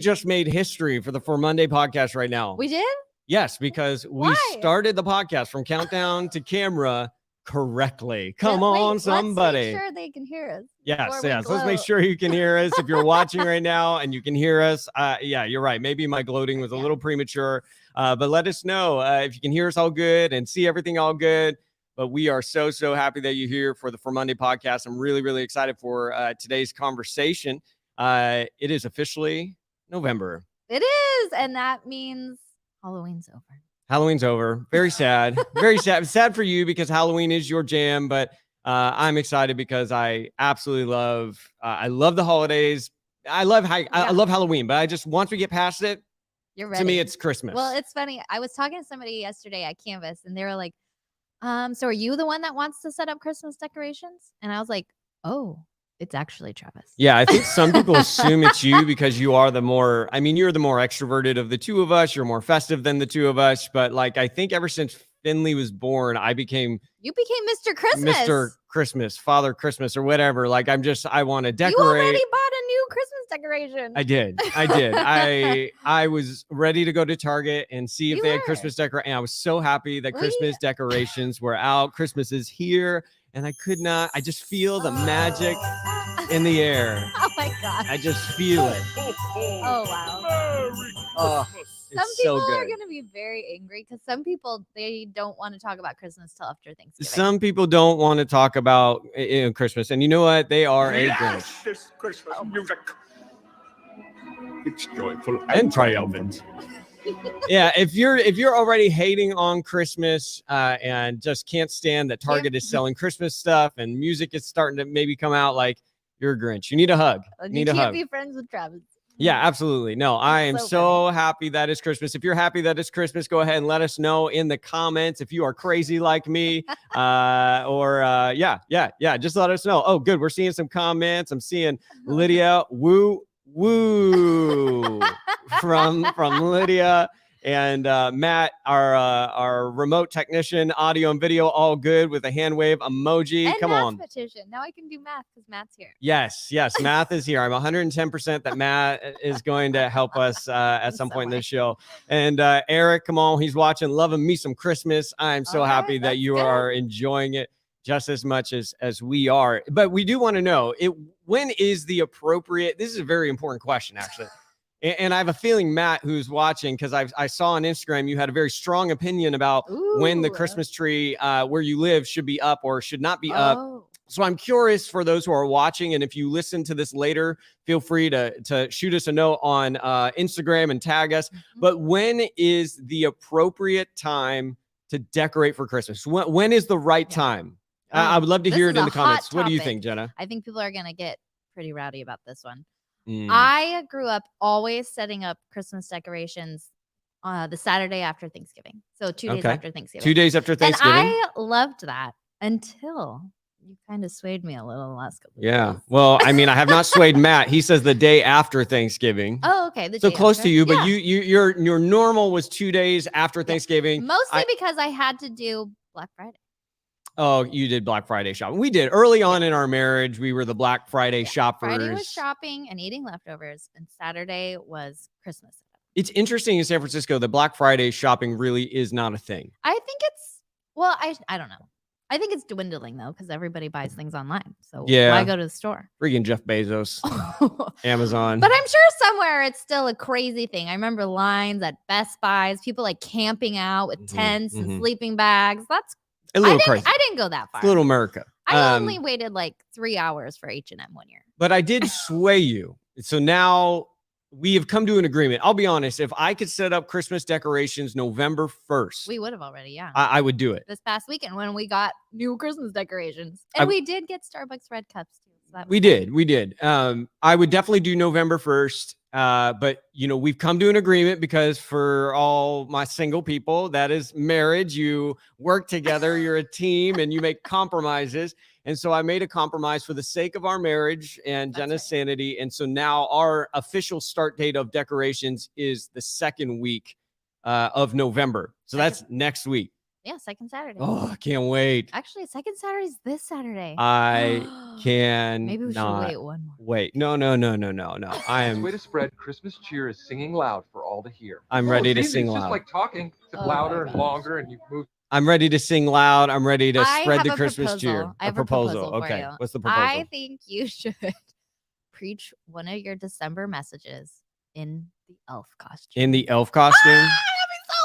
just made history for the For Monday podcast right now. We did? Yes, because we started the podcast from countdown to camera correctly. Come on, somebody. Let's make sure they can hear us. Yes. Let's make sure you can hear us. If you're watching right now and you can hear us, yeah, you're right. Maybe my gloating was a little premature, but let us know if you can hear us all good and see everything all good. But we are so happy that you're here for the For Monday podcast. I'm really excited for today's conversation. It is officially November. It is, and that means Halloween's over. Halloween's over. Very sad. Very sad. Sad for you because Halloween is your jam, but I'm excited because I absolutely love the holidays. I love Halloween, but I just once we get past it, to me it's Christmas. Well, it's funny. I was talking to somebody yesterday at Canvas, and they were like, so are you the one that wants to set up Christmas decorations? And I was like, oh, it's actually Travis. Yeah, I think some people assume it's you because you are you're the more extroverted of the two of us. You're more festive than the two of us. But like, I think ever since Finley was born, you became Mr. Christmas. Mr. Christmas, Father Christmas, or whatever. Like, I want to decorate. You already bought a new Christmas decoration. I did. I was ready to go to Target and see if they had Christmas decorations. And I was so happy that Christmas decorations were out. Christmas is here. And I just feel the magic in the air. Oh my God. I just feel it. Oh, wow. Oh, some people are going to be very angry because some people, they don't want to talk about Christmas till after Thanksgiving. Some people don't want to talk about Christmas. And you know what? They are a Grinch. This Christmas music. It's joyful and triumphant. Yeah, if you're already hating on Christmas and just can't stand that Target is selling Christmas stuff and music is starting to maybe come out, like, you're a Grinch. You need a hug. You can't be friends with Travis. Yeah, absolutely. No, I am so happy that it's Christmas. If you're happy that it's Christmas, go ahead and let us know in the comments if you are crazy like me. Just let us know. Oh, good. We're seeing some comments. I'm seeing Lydia woo from Lydia and Matt, our remote technician, audio and video, all good with a hand wave emoji. And come on. Petition. Now I can do math because Matt's here. Yes, math is here. I'm 110% that Matt is going to help us at some point in this show. And Eric, come on, he's watching, loving me some Christmas. I'm so happy that you are enjoying it just as much as we are. But we do want to know, when is the appropriate, this is a very important question, actually. And I have a feeling, Matt, who's watching, because I saw on Instagram, you had a very strong opinion about when the Christmas tree where you live should be up or should not be up. So I'm curious for those who are watching, and if you listen to this later, feel free to shoot us a note on Instagram and tag us. But when is the appropriate time to decorate for Christmas? When is the right time? I would love to hear it in the comments. What do you think, Jenna? I think people are going to get pretty rowdy about this one. I grew up always setting up Christmas decorations the Saturday after Thanksgiving. So 2 days after Thanksgiving. 2 days after Thanksgiving. And I loved that until you kind of swayed me a little in the last couple of days. Well, I mean, I have not swayed Matt. He says the day after Thanksgiving. Oh, okay. So close to you, but your normal was 2 days after Thanksgiving. Mostly because I had to do Black Friday. Oh, you did Black Friday shopping. We did early on in our marriage. We were the Black Friday shoppers. Friday was shopping and eating leftovers, and Saturday was Christmas. It's interesting in San Francisco, the Black Friday shopping really is not a thing. I think it's, well, I don't know. I think it's dwindling though, because everybody buys things online. So why go to the store? Freaking Jeff Bezos, Amazon. But I'm sure somewhere it's still a crazy thing. I remember lines at Best Buys, people like camping out with tents and sleeping bags. That's a little crazy. I didn't go that far. It's little America. I only waited like 3 hours for H&M one year. But I did sway you. So now we have come to an agreement. I'll be honest. If I could set up Christmas decorations November 1st. We would have already, I would do it. This past weekend when we got new Christmas decorations. And we did get Starbucks red cups too. So we did. I would definitely do November 1st. But we've come to an agreement because for all my single people, that is marriage. You work together, you're a team, and you make compromises. And so I made a compromise for the sake of our marriage and Jenna's sanity. And so now our official start date of decorations is the second week of November. So that's next week. Yeah, second Saturday. Oh, I can't wait. Actually, second Saturday's this Saturday. I can Maybe we should not wait one more. wait. No. I Best way am. to spread Christmas cheer is singing loud for all to hear. I'm Oh, ready it's to easy. sing It's loud. just like talking, except Oh my louder and gosh. longer, and you move. I'm ready to sing loud. I'm ready to I spread have the a Christmas cheer. proposal. I have a proposal for Okay. you. What's the proposal? I think you should preach one of your December messages in the elf costume. In the elf costume? That'd be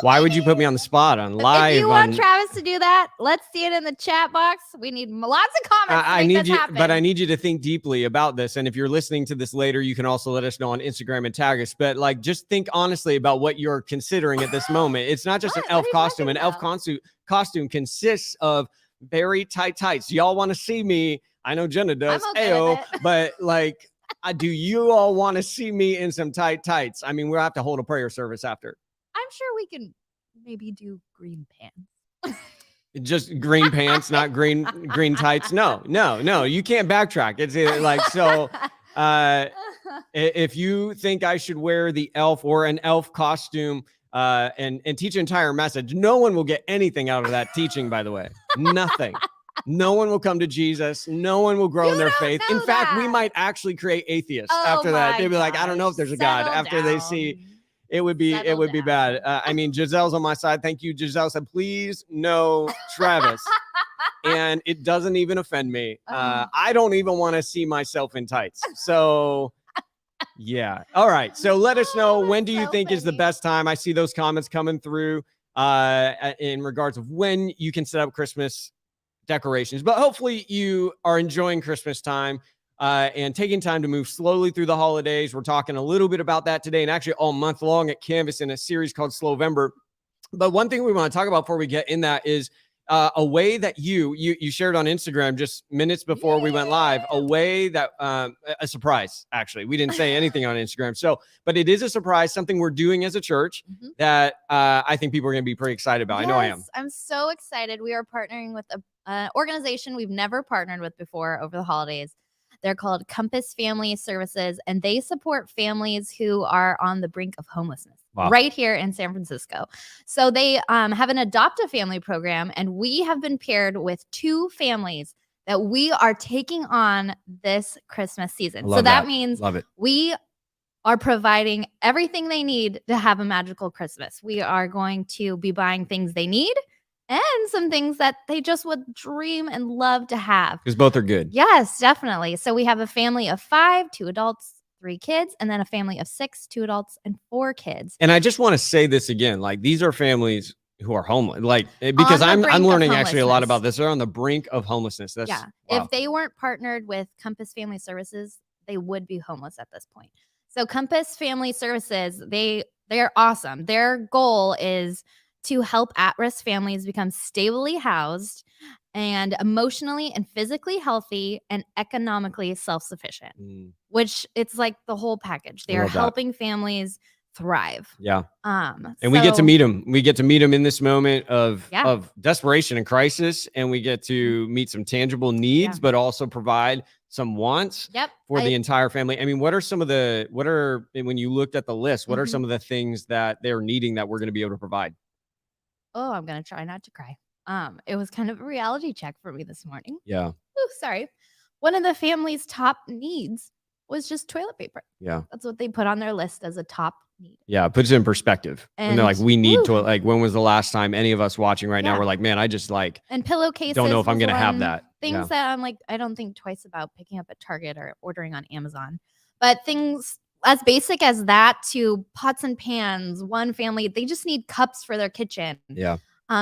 so Why would you put funny. me on the spot on live? If you want on- Travis to do that, let's see it in the chat box. We need lots of comments. I to make need this you, happen. but I need you to think deeply about this. And if you're listening to this later, you can also let us know on Instagram and tag us. But like, just think honestly about what you're considering at this moment. It's not just What? an elf What are you costume. talking An elf about? costume consists of very tight tights. Y'all want to see me? I know Jenna does. okay Ayo, with it. but like, do you all want to see me in some tight tights? I mean, we'll have to hold a prayer service after. I'm sure we can maybe do green pants. Just green pants, not green tights. No. You can't backtrack. It's like so. If you think I should wear the elf or an elf costume and teach an entire message, no one will get anything out of that teaching, by the way. Nothing. No one will come to Jesus. No one will grow You in their don't faith. know In fact, we that. might actually create atheists Oh after that. my They'd be like, I don't know if gosh, there's a God. settle After they see down. it would be Settle bad. down. I mean, Giselle's on my side. Thank you, Giselle said, please no Travis. And it doesn't even offend me. Oh. I don't even want to see myself in tights. So yeah. All right. So let us know, Oh, when do you that's so think is the funny. best time? I see those comments coming through in regards of when you can set up Christmas decorations. But hopefully you are enjoying Christmas time and taking time to move slowly through the holidays. We're talking a little bit about that today and actually all month long at Canvas in a series called Slowvember. But one thing we want to talk about before we get in that is a way that you shared on Instagram just minutes before we went live, a way that a surprise, actually. We didn't say anything on Instagram. So, but it is a surprise, something we're doing as a church Mhm. that I think people are going to be pretty excited about. I know I am. Yes, I'm so excited. We are partnering with an organization we've never partnered with before over the holidays. They're called Compass Family Services, and they support families who are on the brink of homelessness Wow. right here in San Francisco. So they have an adopt a family program, and we have been paired with 2 families that we are taking on this Christmas season. So Love that that. means Love it. we are providing everything they need to have a magical Christmas. We are going to be buying things they need and some things that they just would dream and love to have. Because both are good. Yes, definitely. So we have a family of 5, 2 adults, 3 kids, and then a family of 6, 2 adults, and 4 kids. And I just want to say this again, like these are families who are homeless, like because On the I'm brink of learning actually a lot homelessness. about this. They're on the brink of homelessness. That's Yeah. wow. If they weren't partnered with Compass Family Services, they would be homeless at this point. So Compass Family Services, they're awesome. Their goal is to help at-risk families become stably housed and emotionally and physically healthy and economically self-sufficient, Mm, which it's like the whole package. They I are love that. helping families thrive. yeah. And And we get to meet them. We get to meet them in this moment of Yeah. Mm-hmm. of desperation and crisis, and we get to meet some tangible needs, Yeah. but also provide some wants Yep. for the entire family. I mean, what are when you looked at the list, what are Mhm. some of the things that they're needing that we're going to be able to provide? Oh, I'm gonna try not to cry. It was kind of a reality check for me this morning. Yeah. Ooh, sorry. One of the family's top needs was just toilet paper. Yeah. That's what they put on their list as a top need. Yeah. It puts it in perspective. And they're like, And- we need Woo. to, like, when was the last time any of us watching right now Yeah. were like, man, I just like And pillowcases. don't know if I'm was going to have one. that. Things Yeah. that I'm like, I don't think twice about picking up at Target or ordering on Amazon. But things as basic as that to pots and pans, one family, they just need cups for their kitchen. Yeah.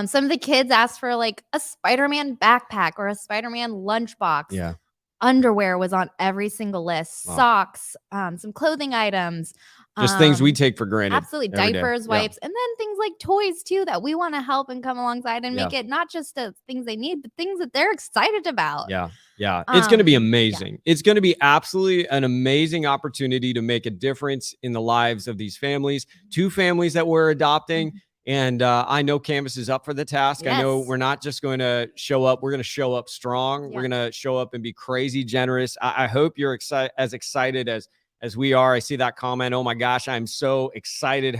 Some of the kids asked for like a Spider-Man backpack or a Spider-Man lunchbox. Yeah. Underwear was on every single list. Wow. Socks, some clothing items. Just things we um, take for granted. Absolutely. every day. Diapers, Yeah. wipes, and then things like toys too that we want to help and come alongside and Yeah. make it not just things they need, but things that they're excited about. Yeah. Yeah. It's going to be Yeah. amazing. It's going to be absolutely an amazing opportunity to make a difference in the lives of these families, 2 families that we're adopting. Mhm. And I know Canvas is up for the task. I know Yes. we're not just going to show up. We're going to show up strong. Yeah. We're going to show up and be crazy generous. I hope you're as excited as we are. I see that comment. Oh my gosh, I'm so excited.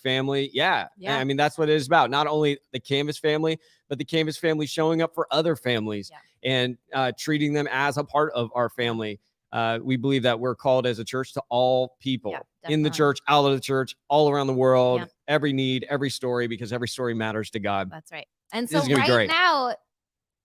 #family. Yeah. Yeah. I mean, that's what it is about. Not only the Canvas family, but the Canvas family showing up for other families and treating them as a part of our family. We believe that we're called as a church to all people in the church, out of the church, all around the world, every need, every story, because every story matters to God. That's right. And so right now,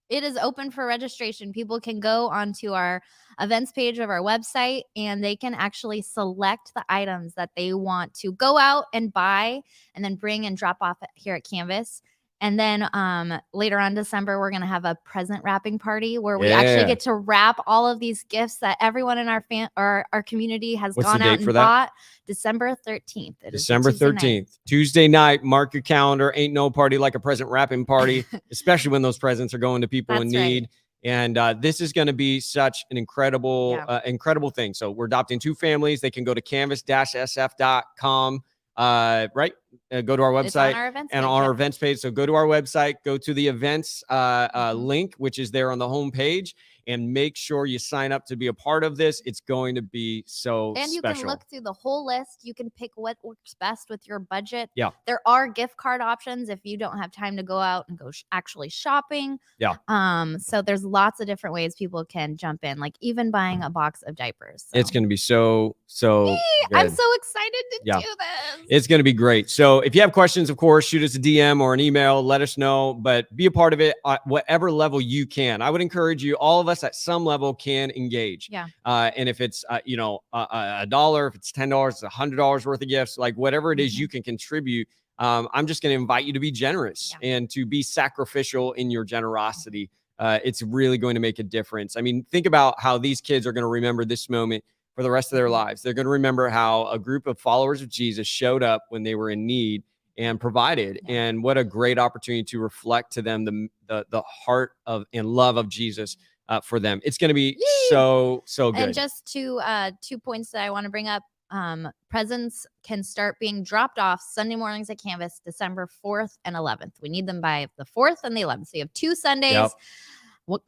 it is open for registration. People can go onto our events page of our website and they can actually select the items that they want to go out and buy and then bring and drop off here at Canvas. And then later on December, we're going to have a present wrapping party where we actually get to wrap all of these gifts that everyone in our community has gone out and bought. December 13th. December 13th. Tuesday night. Mark your calendar. Ain't no party like a present wrapping party, especially when those presents are going to people in need. Right. And this is going to be such an incredible, incredible thing. So we're adopting 2 families. They can go to canvas-sf.com. Right. Go to our website on our events page. So go to our website, go to the events link, which is there on the home page, and make sure you sign up to be a part of this. It's going to be so special. And you can look through the whole list. You can pick what works best with your budget. Yeah. There are gift card options if you don't have time to go out and go actually shopping. Yeah. So there's lots of different ways people can jump in, like even buying a box of diapers. So. It's going to be so good. I'm so excited to do this. It's going to be great. So if you have questions, of course, shoot us a DM or an email, let us know, but be a part of it at whatever level you can. I would encourage you, all of us at some level can engage. Yeah. And if it's, $1, if it's $10, it's $100 worth of gifts, like whatever it is you can contribute. I'm just going to invite you to be generous and to be sacrificial in your generosity. It's really going to make a difference. I mean, think about how these kids are going to remember this moment for the rest of their lives. They're going to remember how a group of followers of Jesus showed up when they were in need and provided. And what a great opportunity to reflect to them the heart of and love of Jesus for them. It's going to be so good. And just 2 points that I want to bring up. Presents can start being dropped off Sunday mornings at Canvas, December 4th and 11th. We need them by the 4th and the 11th. So you have 2 Sundays.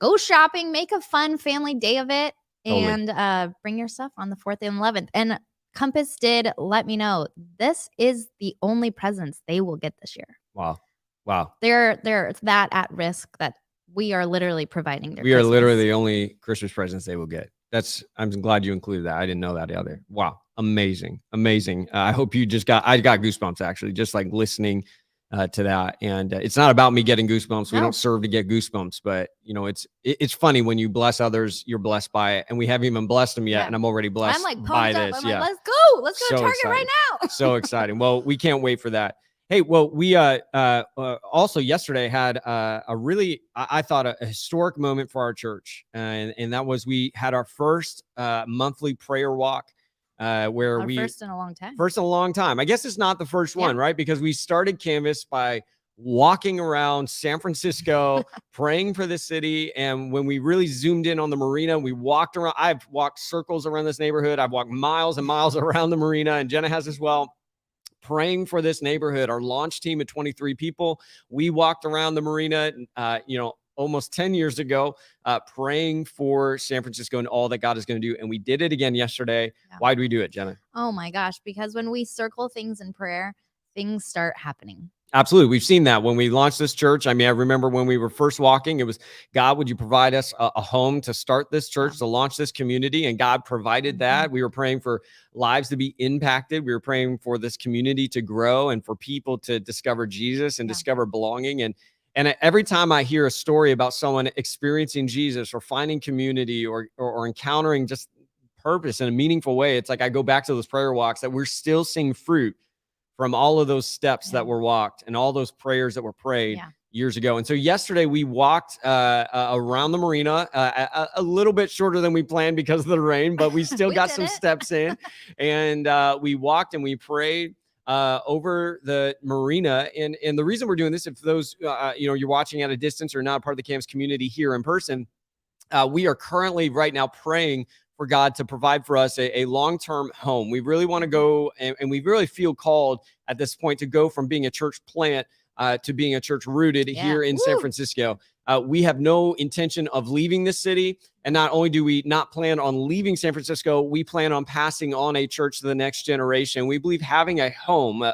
Go shopping, make a fun family day of it. And bring your stuff on the 4th and 11th. And Compass did let me know this is the only presents they will get this year. Wow. They're that at risk that we are literally providing their We are literally the only Christmas presents they will get. I'm glad you included that. I didn't know that either. Wow. Amazing. I hope you I got goosebumps actually, just like listening to that. And it's not about me getting goosebumps. We don't serve to get goosebumps, but it's funny when you bless others, you're blessed by it. And we haven't even blessed them yet. And I'm already blessed by this. I'm like, let's go to Target exciting. right now. So exciting. Well, we can't wait for that. Hey, well, we also yesterday had a really, I thought, a historic moment for our church. And that was we had our first monthly prayer walk. First in a long time. I guess it's not the first one, right? Because we started Canvas by walking around San Francisco, praying for the city. And when we really zoomed in on the marina, we walked around. I've walked circles around this neighborhood. I've walked miles and miles around the marina, and Jenna has as well, praying for this neighborhood. Our launch team of 23 people, we walked around the marina, almost 10 years ago, praying for San Francisco and all that God is going to do. And we did it again yesterday. Why do we do it, Jenna? Oh my gosh, because when we circle things in prayer, things start happening. Absolutely. We've seen that when we launched this church. I mean, I remember when we were first walking, it was, God, would you provide us a home to start this church, to launch this community? And God provided that. We were praying for lives to be impacted. We were praying for this community to grow and for people to discover Jesus and discover belonging. And every time I hear a story about someone experiencing Jesus or finding community or encountering just purpose in a meaningful way, it's like I go back to those prayer walks that we're still seeing fruit from all of those steps that were walked and all those prayers that were prayed years ago. And so yesterday we walked around the marina, a little bit shorter than we planned because of the rain, but we still got some steps in. And we walked and we prayed over the marina. And the reason we're doing this, if those, you're watching at a distance or not part of the Canvas community here in person, we are currently right now praying for God to provide for us a long-term home. We really want to go, and we really feel called at this point to go from being a church plant to being a church rooted here in San Francisco. We have no intention of leaving the city. And not only do we not plan on leaving San Francisco, we plan on passing on a church to the next generation. We believe having a home,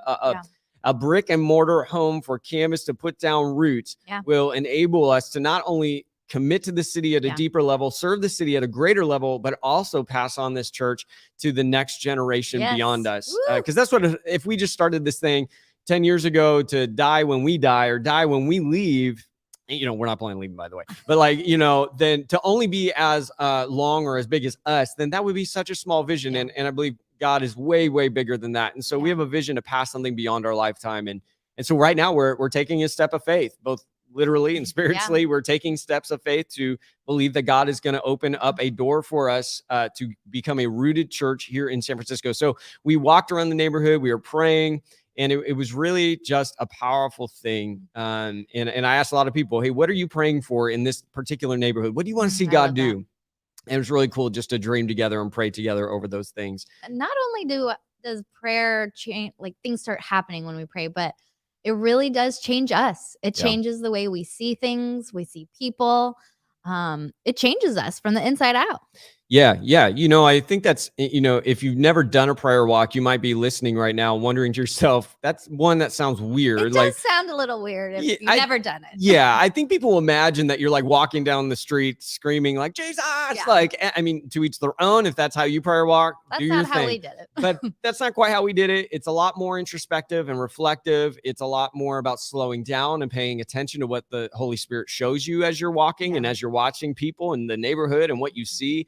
a brick and mortar home for Camas to put down roots Yeah. will enable us to not only commit to the city at a Yeah. deeper level, serve the city at a greater level, but also pass on this church to the next generation Yes. beyond us. Woo. Because that's what, if we just started this thing 10 years ago to die when we die or die when we leave, we're not planning on leaving, by the way, but then to only be as long or as big as us, then that would be such a small vision. Yeah. And I believe God is way, way bigger than that. And so we Yeah. have a vision to pass something beyond our lifetime. And so right now we're taking a step of faith, both literally and spiritually. We're taking steps of faith to believe that God is going to open up a door for us to become a rooted church here in San Francisco. So we walked around the neighborhood, we were praying, and it was really just a powerful thing. And I asked a lot of people, hey, what are you praying for in this particular neighborhood? What do you want to see I God love do? that. And it was really cool just to dream together and pray together over those things. Not only does prayer change, like things start happening when we pray, but it really does change us. It Yeah. changes the way we see things, we see people. It changes us from the inside out. Yeah. I think that's, if you've never done a prayer walk, you might be listening right now wondering to yourself, that's one that sounds weird. It does sound a little weird if Yeah, you've never done it. Yeah, I think people imagine that you're like walking down the street screaming like Jesus. Like, I mean, to each their own. If that's how you prayer walk, That's do your not how thing. we did it. But that's not quite how we did it. It's a lot more introspective and reflective. It's a lot more about slowing down and paying attention to what the Holy Spirit shows you as you're walking and as you're watching people in the neighborhood and what you see,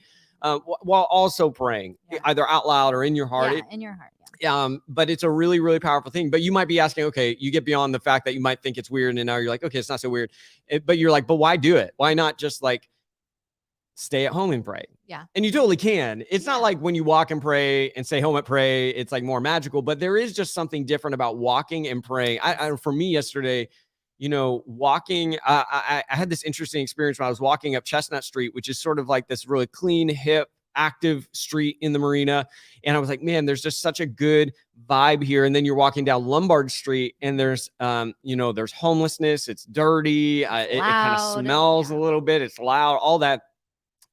while also praying either out loud or in your heart. Yeah, in your heart. Yeah. But it's a really, really powerful thing. But you might be asking, okay, you get beyond the fact that you might think it's weird, and now you're like, okay, it's not so weird. But you're like, but why do it? Why not just like stay at home and pray? Yeah. And you totally can. It's not like when you walk and pray and stay home and pray, it's like more magical, but there is just something different about walking and praying. For me yesterday, walking, I had this interesting experience when I was walking up Chestnut Street, which is sort of like this really clean, hip, active street in the marina. And I was like, man, there's just such a good vibe here. And then you're walking down Lombard Street and there's, there's homelessness. It's dirty. It kind of Loud. smells Yeah. a little bit. It's loud, all that.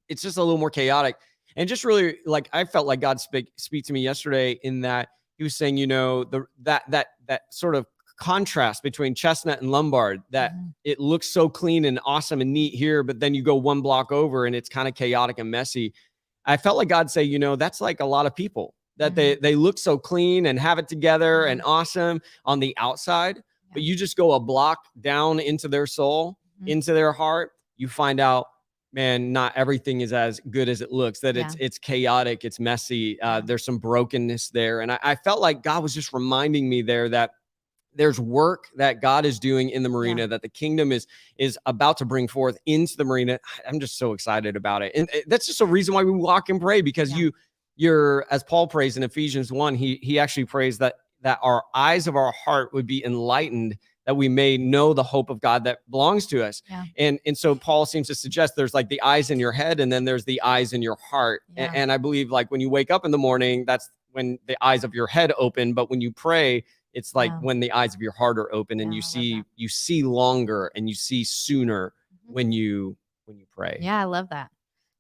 It's just a little more chaotic. And just really like, I felt like God speak to me yesterday in that he was saying, that sort of contrast between Chestnut and Lombard, that it looks so clean and awesome and neat here, but then you go one block over and it's kind of chaotic and messy. I felt like God say, that's like a lot of people that they look so clean and have it together and awesome on the outside, but you just go a block down into their soul, into their heart, you find out, man, not everything is as good as it looks, that it's chaotic, it's messy. There's some brokenness there. And I felt like God was just reminding me there that there's work that God is doing in the marina, that the kingdom is about to bring forth into the marina. I'm just so excited about it. And that's just a reason why we walk and pray, because you're, as Paul prays in Ephesians 1, he actually prays that our eyes of our heart would be enlightened, that we may know the hope of God that belongs to us. Yeah. And so Paul seems to suggest there's like the eyes in your head and then there's the eyes in your heart. Yeah. And I believe like when you wake up in the morning, that's when the eyes of your head open. But when you pray, it's like when the eyes of your heart are open and you see longer and you see sooner when you pray. Yeah, I love that.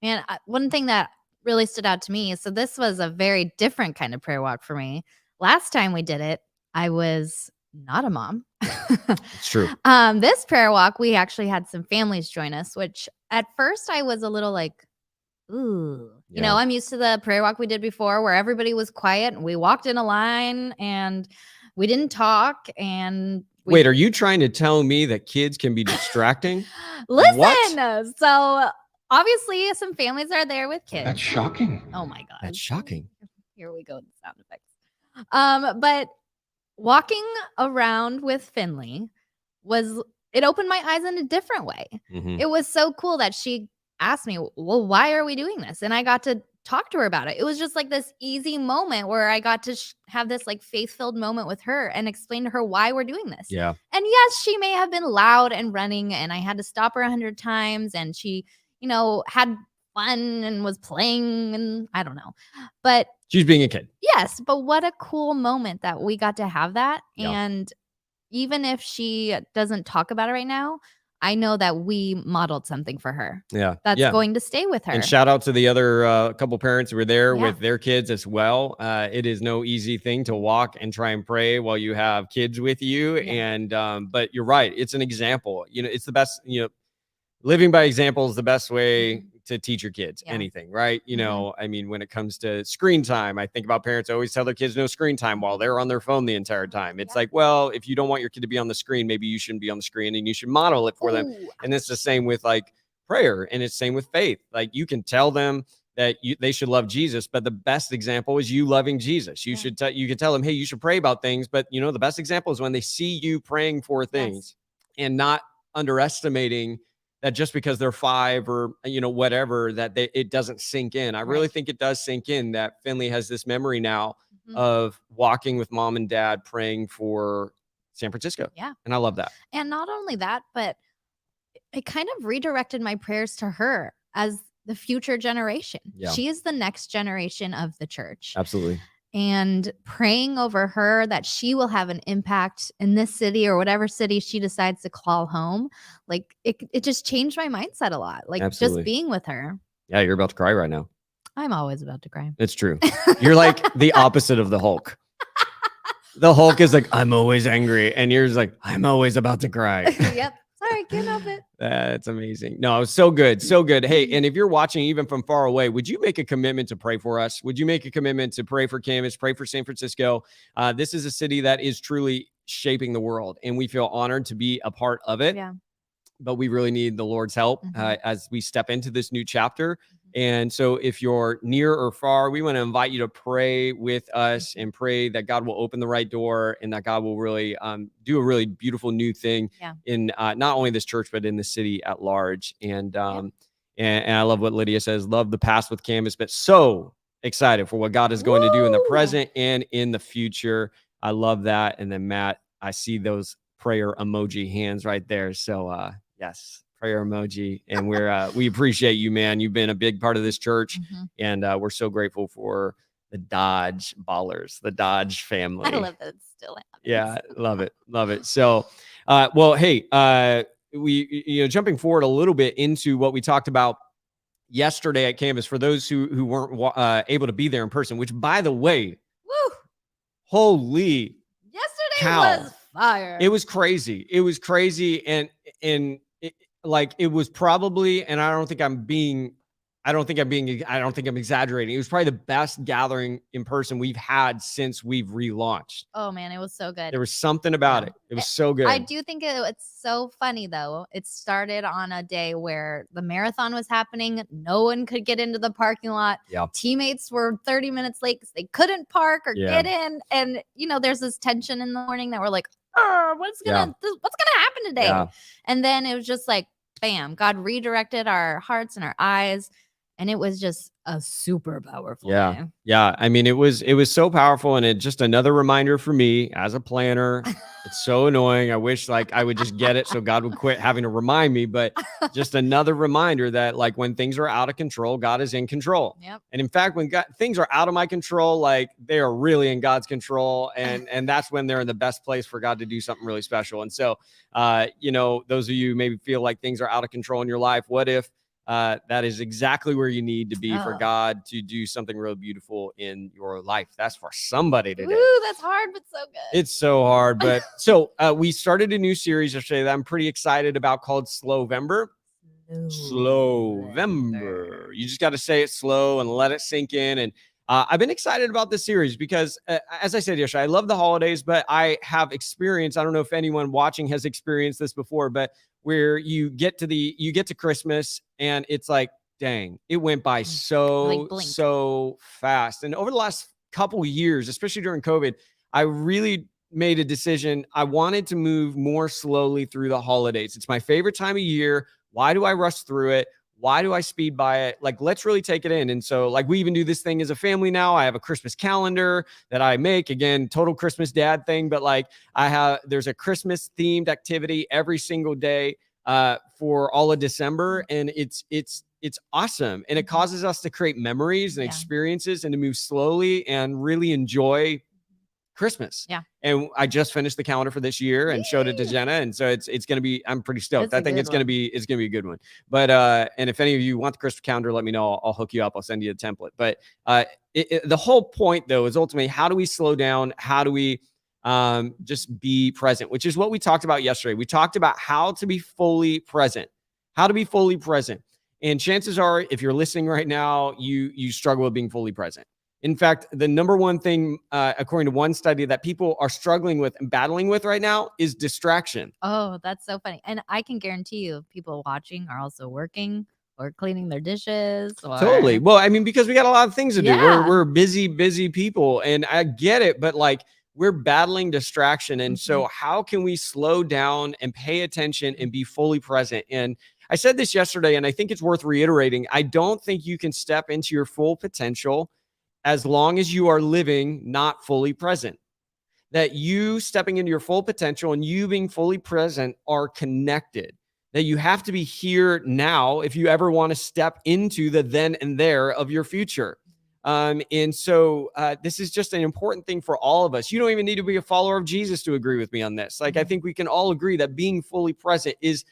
Man, one thing that really stood out to me, so this was a very different kind of prayer walk for me. Last time we did it, I was not a mom. It's true. This prayer walk, we actually had some families join us, which at first I was a little like, ooh, I'm used to the prayer walk we did before where everybody was quiet and we walked in a line and we didn't talk. And wait, are you trying to tell me that kids can be distracting? Listen, What? So obviously some families are there with kids. That's shocking. Oh my God. That's shocking. Here we go, the sound effects. But walking around with Finley it opened my eyes in a different way. It was so cool that she asked me, well, why are we doing this? And I got to talk to her about it. It was just like this easy moment where I got to have this like faith-filled moment with her and explain to her why we're doing this. Yeah. And yes, she may have been loud and running and I had to stop her 100 times and she, had fun and was playing and I don't know. But she's being a kid. yes, but what a cool moment that we got to have that. Yeah. And even if she doesn't talk about it right now, I know that we modeled something for her Yeah. that's Yeah. going to stay with her. And shout out to the other couple parents who were there Yeah. with their kids as well. It is no easy thing to walk and try and pray while you have kids with you. Yeah. And but you're right. It's an example. It's the best, living by example is the best way to teach your kids Yeah. anything, right? Mhm. I mean, when it comes to screen time, I think about parents always tell their kids no screen time while they're on their phone the entire time. It's Yeah. like, well, if you don't want your kid to be on the screen, maybe you shouldn't be on the screen and you should model it for them. Ooh, And it's the same with like prayer, and it's same with faith. Like you can tell them that they should love Jesus, but the best example is you loving Jesus. You Yeah. you can tell them, hey, you should pray about things, but the best example is when they see you praying for things and not underestimating that just because they're 5 or whatever, that it doesn't sink in. I really Right. think it does sink in that Finley has this memory now Mhm. of walking with mom and dad praying for San Francisco. Yeah. And I love that. And not only that, but it kind of redirected my prayers to her as the future generation. Yeah. She is the next generation of the church. Absolutely. And praying over her that she will have an impact in this city or whatever city she decides to call home. Like it just changed my mindset a lot. Like Absolutely. just being with her. Yeah, you're about to cry right now. I'm always about to cry. It's true. You're like the opposite of the Hulk. The Hulk is like, I'm always angry. And you're just like, I'm always about to cry. Yep. Sorry, can't help it. That's amazing. No, so good. So good. Hey, and if you're watching even from far away, would you make a commitment to pray for us? Would you make a commitment to pray for Camas, pray for San Francisco? This is a city that is truly shaping the world, and we feel honored to be a part of it. Yeah. But we really need the Lord's help as we step into this new chapter. And so if you're near or far, we want to invite you to pray with us and pray that God will open the right door and that God will really do a really beautiful new thing in not only this church, but in the city at large. And I love what Lydia says, love the past with Camas, but so excited for what God is going to do in the present and in the future. I love that. And then Matt, I see those prayer emoji hands right there. So yes. Prayer emoji, and we appreciate you, man. You've been a big part of this church, and we're so grateful for the Dodge Ballers, the Dodge family. I love that it still happens. Yeah, love it. So, well, hey, we jumping forward a little bit into what we talked about yesterday at Camas for those who weren't able to be there in person. Which, by the way, Woo! Holy Yesterday cow. was fire. It was crazy. It was crazy, and like it was probably, and I don't think I'm exaggerating. It was probably the best gathering in person we've had since we've relaunched. Oh man, it was so good. There was something about it. It was so good. I do think it's so funny though. It started on a day where the marathon was happening. No one could get into the parking lot. Yeah. Teammates were 30 minutes late because they couldn't park or Yeah. get in. And there's this tension in the morning that we're like, what's gonna happen today? Yeah. And then it was just like, bam, God redirected our hearts and our eyes. And it was just a super powerful day. Yeah. I mean, it was so powerful, and it just another reminder for me as a planner. It's so annoying. I wish like I would just get it so God would quit having to remind me, but just another reminder that like when things are out of control, God is in control. Yep. And in fact, when things are out of my control, like they are really in God's control, and that's when they're in the best place for God to do something really special. And so, those of you maybe feel like things are out of control in your life, what if that is exactly where you need to be for God to do something real beautiful in your life? That's for somebody today. Ooh, that's hard, but so good. It's so hard, but so we started a new series yesterday that I'm pretty excited about called Slowvember. Slowvember. You just got to say it slow and let it sink in. And I've been excited about this series because, as I said yesterday, I love the holidays, but I have experienced, I don't know if anyone watching has experienced this before, but where you get to Christmas and it's like, dang, it went by so fast. And over the last couple years, especially during COVID, I really made a decision. I wanted to move more slowly through the holidays. It's my favorite time of year. Why do I rush through it? Why do I speed by it? Like, let's really take it in. And so like we even do this thing as a family now. I have a Christmas calendar that I make, again, total Christmas dad thing. But like there's a Christmas themed activity every single day for all of December. And it's awesome. And it causes us to create memories and experiences and to move slowly and really enjoy Christmas. Yeah. And I just finished the calendar for this year and showed it to Yay. Jenna. And so it's going to be, I'm pretty stoked. It's a I think good it's going to one. be, it's going to be a good one. But, and if any of you want the Christmas calendar, let me know. I'll hook you up. I'll send you a template. But, the whole point though, is ultimately, how do we slow down? How do we, just be present, which is what we talked about yesterday. We talked about how to be fully present, And chances are, if you're listening right now, you struggle with being fully present. In fact, the number one thing, according to one study, that people are struggling with and battling with right now is distraction. Oh, that's so funny. And I can guarantee you people watching are also working or cleaning their dishes. Or... Totally. Well, I mean, because we got a lot of things to do. Yeah. We're busy people. And I get it, but like, we're battling distraction. And so how can we slow down and pay attention and be fully present? And I said this yesterday, and I think it's worth reiterating. I don't think you can step into your full potential as long as you are living not fully present. That you stepping into your full potential and you being fully present are connected. That you have to be here now if you ever want to step into the then and there of your future. And so this is just an important thing for all of us. You don't even need to be a follower of Jesus to agree with me on this. Like, I think we can all agree that being fully present is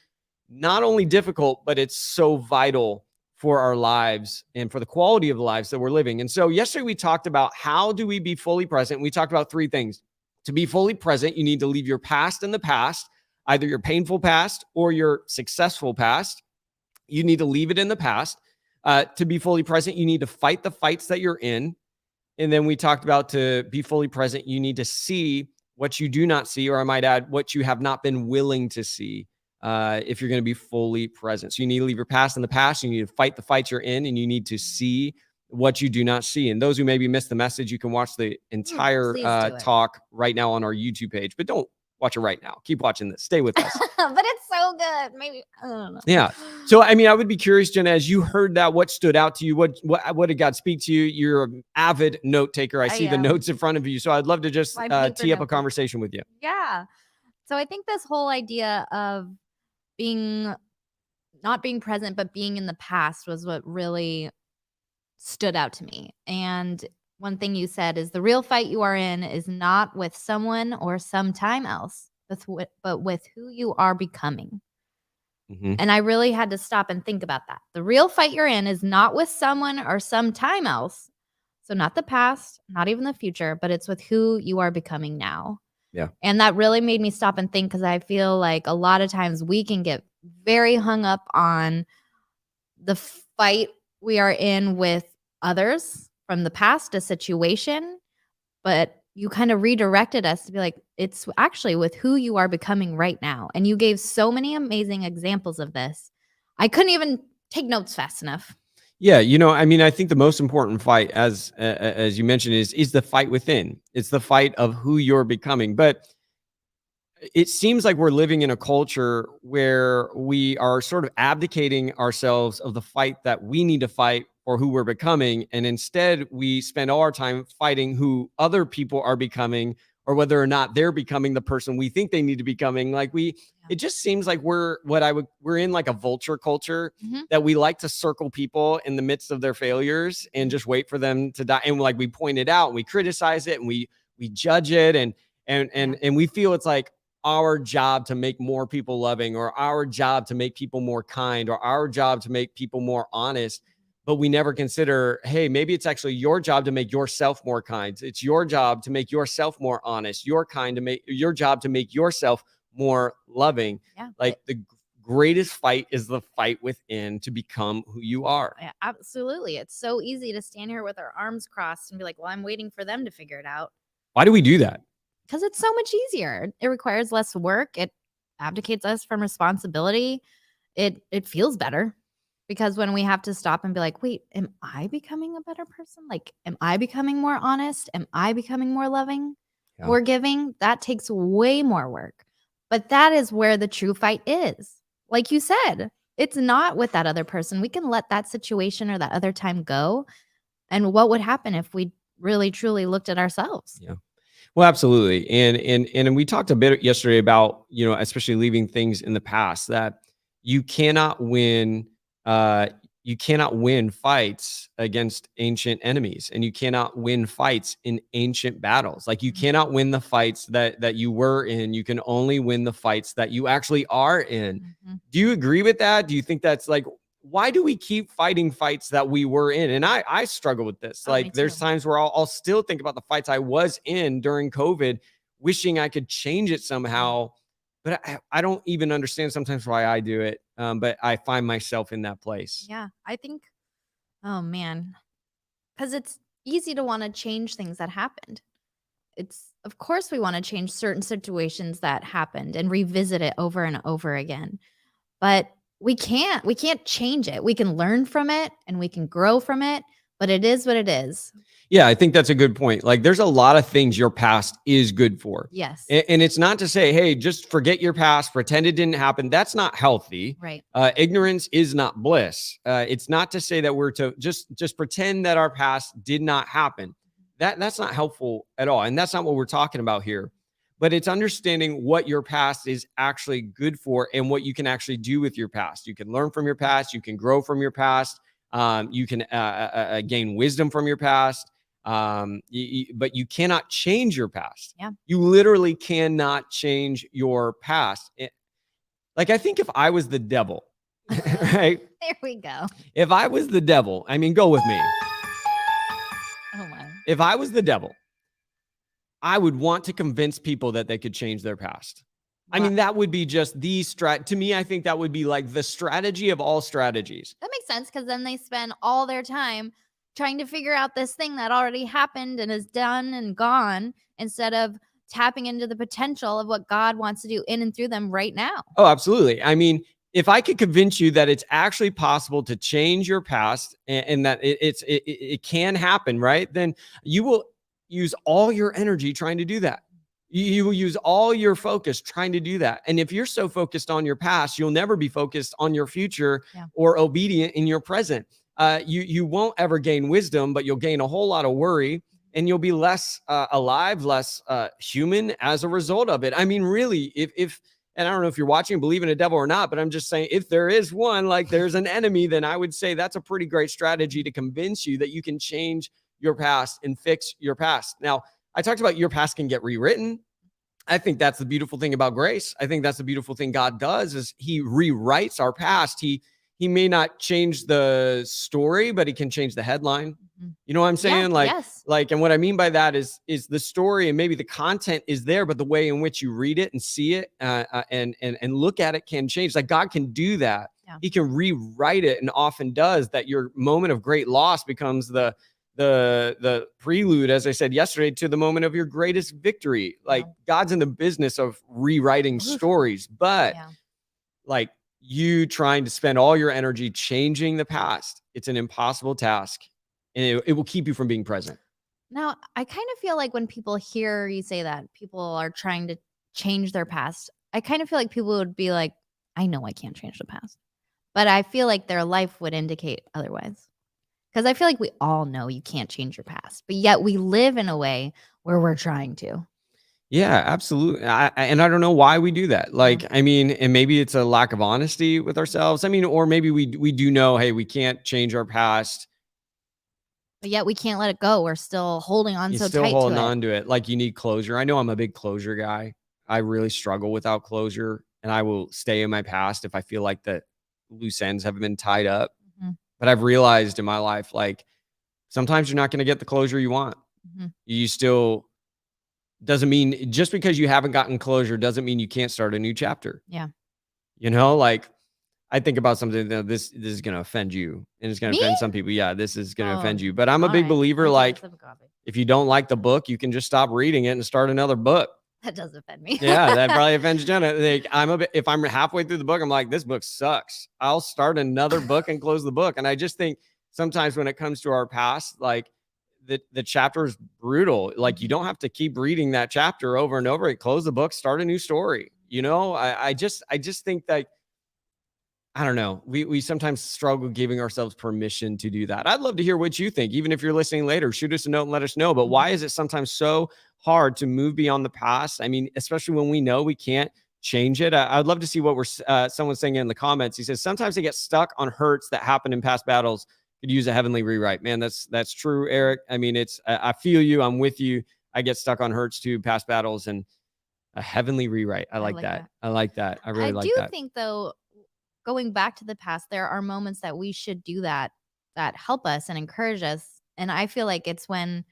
not only difficult, but it's so vital for our lives and for the quality of the lives that we're living. And so yesterday we talked about how do we be fully present. We talked about three things. To be fully present, you need to leave your past in the past, either your painful past or your successful past. You need to leave it in the past. To be fully present, you need to fight the fights that you're in. And then we talked about to be fully present, you need to see what you do not see, or I might add, what you have not been willing to see. If you're going to be fully present. So you need to leave your past in the past. You need to fight the fights you're in, and you need to see what you do not see. And those who maybe missed the message, you can watch the entire talk right now on our YouTube page, but don't watch it right now. Keep watching this. Stay with us. But it's so good. Maybe, I don't know. Yeah. So, I mean, I would be curious, Jenna, as you heard that, what stood out to you? What did God speak to you? You're an avid note taker. I see the notes in front of you. So I'd love to just tee up a conversation with you. Yeah. So I think this whole idea of not being present, but being in the past was what really stood out to me. And one thing you said is the real fight you are in is not with someone or some time else, but with who you are becoming. And I really had to stop and think about that. The real fight you're in is not with someone or some time else. So not the past, not even the future, but it's with who you are becoming now. Yeah. And that really made me stop and think, because I feel like a lot of times we can get very hung up on the fight we are in with others from the past, a situation, but you kind of redirected us to be like, it's actually with who you are becoming right now. And you gave so many amazing examples of this. I couldn't even take notes fast enough. Yeah, you know, I mean, I think the most important fight, as you mentioned, is the fight within. It's the fight of who you're becoming. But it seems like we're living in a culture where we are sort of abdicating ourselves of the fight that we need to fight for who we're becoming, and instead we spend all our time fighting who other people are becoming, or whether or not they're becoming the person we think they need to be becoming. Like it just seems like we're in like a vulture culture, that we like to circle people in the midst of their failures and just wait for them to die. And like we point it out, we criticize it, and we judge it, and we feel it's like our job to make more people loving, or our job to make people more kind, or our job to make people more honest. But we never consider, hey, maybe it's actually your job to make yourself more kind. It's your job to make yourself more honest, your job to make yourself more loving. Yeah. Like the greatest fight is the fight within to become who you are. Yeah, absolutely. It's so easy to stand here with our arms crossed and be like, well, I'm waiting for them to figure it out. Why do we do that? Because it's so much easier. It requires less work. It abdicates us from responsibility. It feels better. Because when we have to stop and be like, wait, am I becoming a better person? Like, am I becoming more honest? Am I becoming more loving or giving? That takes way more work. But that is where the true fight is. Like you said, it's not with that other person. We can let that situation or that other time go. And what would happen if we really, truly looked at ourselves? Yeah. Well, absolutely. And we talked a bit yesterday about, you know, especially leaving things in the past, that you cannot win you cannot win fights against ancient enemies, and you cannot win fights in ancient battles. Like you cannot win the fights that you were in. You can only win the fights that you actually are in. Do you agree with that? Do you think that's like, why do we keep fighting fights that we were in? And I struggle with this. Oh, me Like there's too. times where I'll still think about the fights I was in during COVID, wishing I could change it somehow. But I don't even understand sometimes why I do it. But I find myself in that place. Yeah, I think, oh man, because it's easy to want to change things that happened. It's, of course, we want to change certain situations that happened and revisit it over and over again. But we can't. We can't change it. We can learn from it and we can grow from it, but it is what it is. Yeah, I think that's a good point. Like there's a lot of things your past is good for. Yes. And it's not to say, hey, just forget your past, pretend it didn't happen. That's not healthy. Right. Ignorance is not bliss. It's not to say that we're to just pretend that our past did not happen. That's not helpful at all. And that's not what we're talking about here. But it's understanding what your past is actually good for and what you can actually do with your past. You can learn from your past. You can grow from your past. You can gain wisdom from your past. But you cannot change your past. Yeah. You literally cannot change your past. Like I think if I was the devil, right? There we go. If I was the devil, I mean, go with me. Oh my. If I was the devil, I would want to convince people that they could change their past. I mean, that would be just the to me, I think that would be like the strategy of all strategies. That makes sense because then they spend all their time trying to figure out this thing that already happened and is done and gone instead of tapping into the potential of what God wants to do in and through them right now. Oh, absolutely. I mean, if I could convince you that it's actually possible to change your past and that it can happen, right? Then you will use all your energy trying to do that. You will use all your focus trying to do that. And if you're so focused on your past, you'll never be focused on your future or obedient in your present. You won't ever gain wisdom, but you'll gain a whole lot of worry, and you'll be less alive, less human as a result of it. I mean, really, if and I don't know if you're watching and believe in a devil or not, but I'm just saying, if there is one, like there's an enemy, then I would say that's a pretty great strategy to convince you that you can change your past and fix your past. Now, I talked about your past can get rewritten. I think that's the beautiful thing about grace. I think that's the beautiful thing God does is he rewrites our past. He may not change the story, but he can change the headline. You know what I'm saying? And what I mean by that is the story and maybe the content is there, but the way in which you read it and see it and look at it can change. Like God can do that. Yeah. He can rewrite it and often does. That your moment of great loss becomes the prelude, as I said yesterday, to the moment of your greatest victory. Like God's in the business of rewriting stories, but like you trying to spend all your energy changing the past, it's an impossible task, and it will keep you from being present. Now, I kind of feel like when people hear you say that people are trying to change their past, I kind of feel like people would be like, I know I can't change the past, but I feel like their life would indicate otherwise. Because I feel like we all know you can't change your past, but yet we live in a way where we're trying to. Yeah, absolutely. And I don't know why we do that. Like, I mean, and maybe it's a lack of honesty with ourselves. I mean, or maybe we do know, hey, we can't change our past. But yet we can't let it go. We're still holding on so Still tight holding to it. on to it. Like you need closure. I know I'm a big closure guy. I really struggle without closure, and I will stay in my past if I feel like the loose ends have been tied up. But I've realized in my life, like sometimes you're not going to get the closure you want. You still doesn't mean just because you haven't gotten closure doesn't mean you can't start a new chapter. Yeah. You know, like I think about something that this is going to offend you and it's going to offend some people. Yeah, this is going to offend you. But I'm a big believer, like if you don't like the book, you can just stop reading it and start another book. That does offend me. Yeah, that probably offends Jenna. Like, if I'm halfway through the book, I'm like, this book sucks. I'll start another book and close the book. And I just think sometimes when it comes to our past, like the chapter is brutal. Like you don't have to keep reading that chapter over and over. Close the book, start a new story. You know, I just think that, I don't know. We sometimes struggle giving ourselves permission to do that. I'd love to hear what you think. Even if you're listening later, shoot us a note and let us know. But why is it sometimes so hard to move beyond the past? I mean, especially when we know we can't change it. I'd love to see what someone's saying in the comments. He says sometimes they get stuck on hurts that happen in past battles. Could use a heavenly rewrite. Man, that's true, Eric. I mean, I feel you. I'm with you. I get stuck on hurts too, past battles, and a heavenly rewrite. I like that. I like that. I really like that. I do think, though, going back to the past, there are moments that we should do that help us and encourage us. And I feel like it's when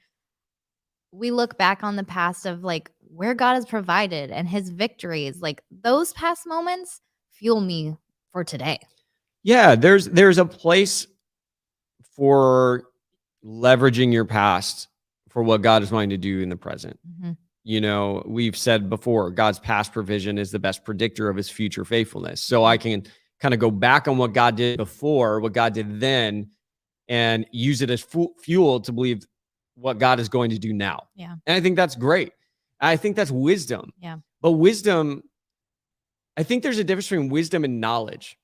we look back on the past of like where God has provided and his victories, like those past moments fuel me for today. Yeah, there's a place for leveraging your past for what God is wanting to do in the present. Mm-hmm. You know, we've said before, God's past provision is the best predictor of his future faithfulness. So I can kind of go back on what God did before, what God did then, and use it as fuel to believe what God is going to do now. Yeah. And I think that's great. I think that's wisdom. Yeah. But wisdom, I think there's a difference between wisdom and knowledge.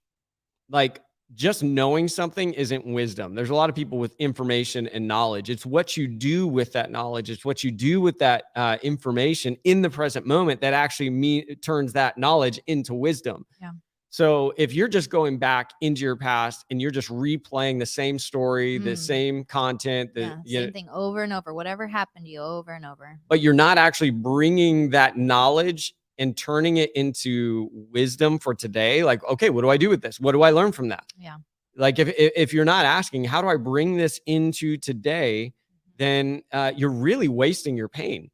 Like, just knowing something isn't wisdom. There's a lot of people with information and knowledge. It's what you do with that knowledge. It's what you do with that information in the present moment that actually turns that knowledge into wisdom. Yeah. So if you're just going back into your past and you're just replaying the same story, the same content, same thing over and over, whatever happened to you over and over, but you're not actually bringing that knowledge and turning it into wisdom for today. Like, okay, what do I do with this? What do I learn from that? Yeah. Like if you're not asking, how do I bring this into today? Then you're really wasting your pain.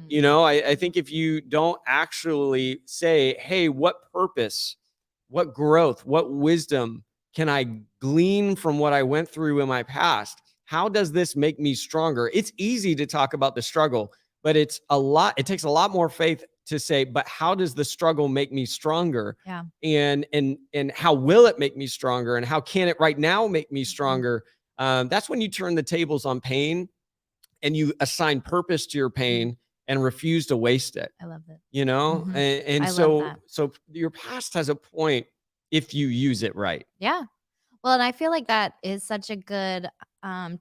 You know, I think if you don't actually say, hey, what purpose, what growth, what wisdom can I glean from what I went through in my past? How does this make me stronger? It's easy to talk about the struggle, but it takes a lot more faith to say, but how does the struggle make me stronger? Yeah. And how will it make me stronger? And how can it right now make me stronger? That's when you turn the tables on pain and you assign purpose to your pain and refuse to waste it. I love that. You know? And so your past has a point if you use it right. Yeah. Well, and I feel like that is such a good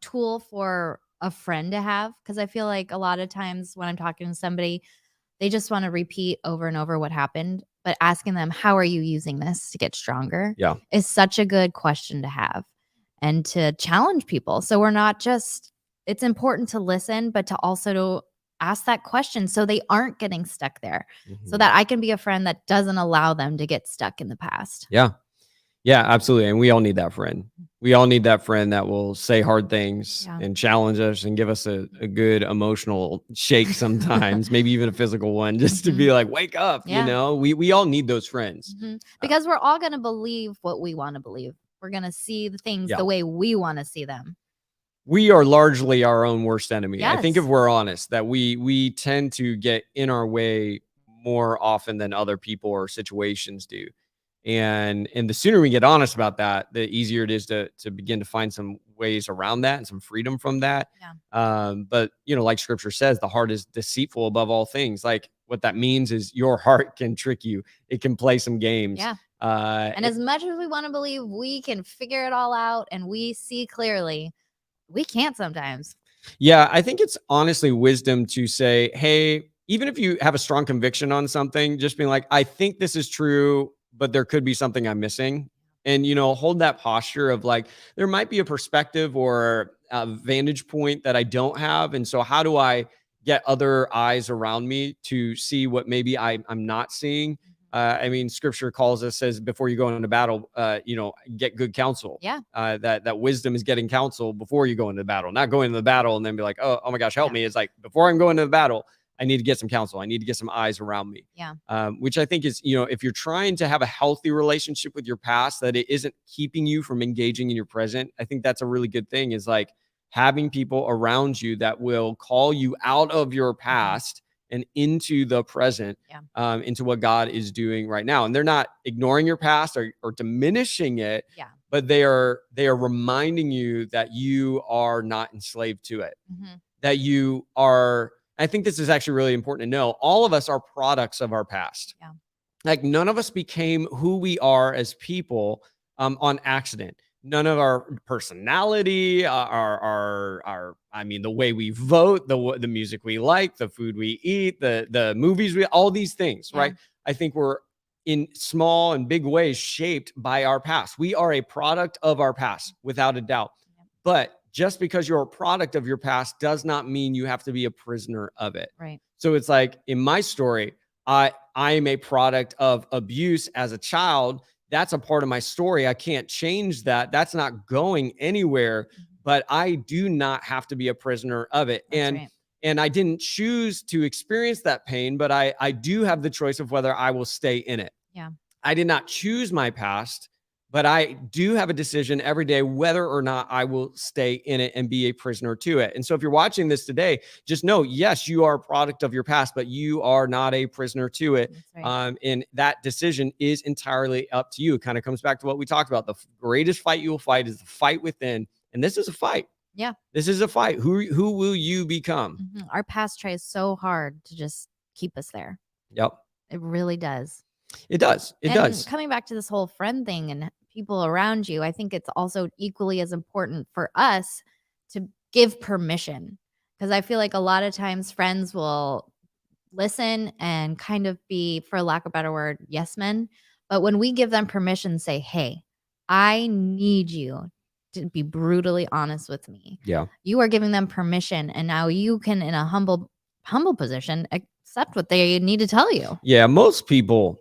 tool for a friend to have, because I feel like a lot of times when I'm talking to somebody, they just want to repeat over and over what happened, but asking them, how are you using this to get stronger? Yeah. Is such a good question to have and to challenge people. So we're not just, it's important to listen, but to also ask that question so they aren't getting stuck there, so that I can be a friend that doesn't allow them to get stuck in the past. Yeah. Yeah, absolutely. And we all need that friend. We all need that friend that will say hard things and challenge us and give us a good emotional shake sometimes, maybe even a physical one, just to be like, wake up. You know, we all need those friends. Because we're all going to believe what we want to believe. We're going to see the things the way we want to see them. We are largely our own worst enemy. Yes. I think if we're honest, that we tend to get in our way more often than other people or situations do. And the sooner we get honest about that, the easier it is to begin to find some ways around that and some freedom from that. Yeah. But, you know, like scripture says, the heart is deceitful above all things. Like what that means is your heart can trick you. It can play some games. Yeah. And as much as we want to believe we can figure it all out and we see clearly, we can't sometimes. Yeah. I think it's honestly wisdom to say, hey, even if you have a strong conviction on something, just being like, I think this is true, but there could be something I'm missing. And, you know, hold that posture of like, there might be a perspective or a vantage point that I don't have. And so how do I get other eyes around me to see what maybe I'm not seeing? I mean, scripture says before you go into battle, you know, get good counsel. Yeah. That wisdom is getting counsel before you go into the battle, not going into the battle and then be like, oh my gosh, help me. It's like, before I'm going to the battle, I need to get some counsel. I need to get some eyes around me. Yeah. Which I think is, you know, if you're trying to have a healthy relationship with your past, that it isn't keeping you from engaging in your present, I think that's a really good thing, is like having people around you that will call you out of your past and into the present, into what God is doing right now. And they're not ignoring your past or diminishing it, but they are reminding you that you are not enslaved to it, that you are. I think this is actually really important to know. All of us are products of our past. Yeah. Like none of us became who we are as people on accident. None of our personality, I mean, the way we vote, the music we like, the food we eat, the movies all these things, right? I think we're in small and big ways shaped by our past. We are a product of our past, without a doubt. But just because you're a product of your past does not mean you have to be a prisoner of it. Right. So it's like in my story, I am a product of abuse as a child. That's a part of my story. I can't change that. That's not going anywhere, but I do not have to be a prisoner of it. That's And right. and I didn't choose to experience that pain, but I do have the choice of whether I will stay in it. Yeah. I did not choose my past, but I do have a decision every day whether or not I will stay in it and be a prisoner to it. And so if you're watching this today, just know, yes, you are a product of your past, but you are not a prisoner to it. That's right. And that decision is entirely up to you. It kind of comes back to what we talked about. The greatest fight you will fight is the fight within. And this is a fight. Yeah. This is a fight. Who will you become? Our past tries so hard to just keep us there. Yep. It really does. It does. It And does. coming back to this whole friend thing and people around you, I think it's also equally as important for us to give permission, because I feel like a lot of times friends will listen and kind of be, for lack of a better word, yes men. But when we give them permission, say, hey, I need you to be brutally honest with me. Yeah. You are giving them permission, and now you can, in a humble position, accept what they need to tell you. Yeah. Most people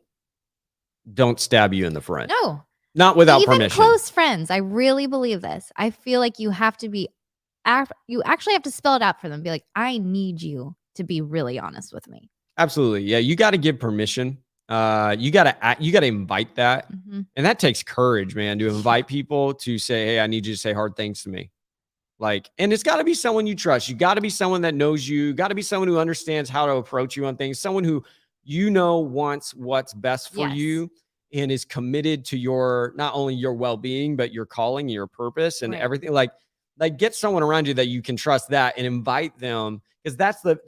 don't stab you in the front. No. Not without Even permission. close friends, I really believe this. I feel like you have to be, you actually have to spell it out for them. Be like, I need you to be really honest with me. Absolutely. Yeah. You got to give permission. You got to invite that. Mhm. And that takes courage, man, to invite people to say, hey, I need you to say hard things to me. Like, and it's got to be someone you trust. You got to be someone that knows you, got to be someone who understands how to approach you on things, someone who, wants what's best for Yes. you and is committed to your, not only your well-being, but your calling, your purpose and Right. everything. Like get someone around you that you can trust that and invite them. Cause that's the,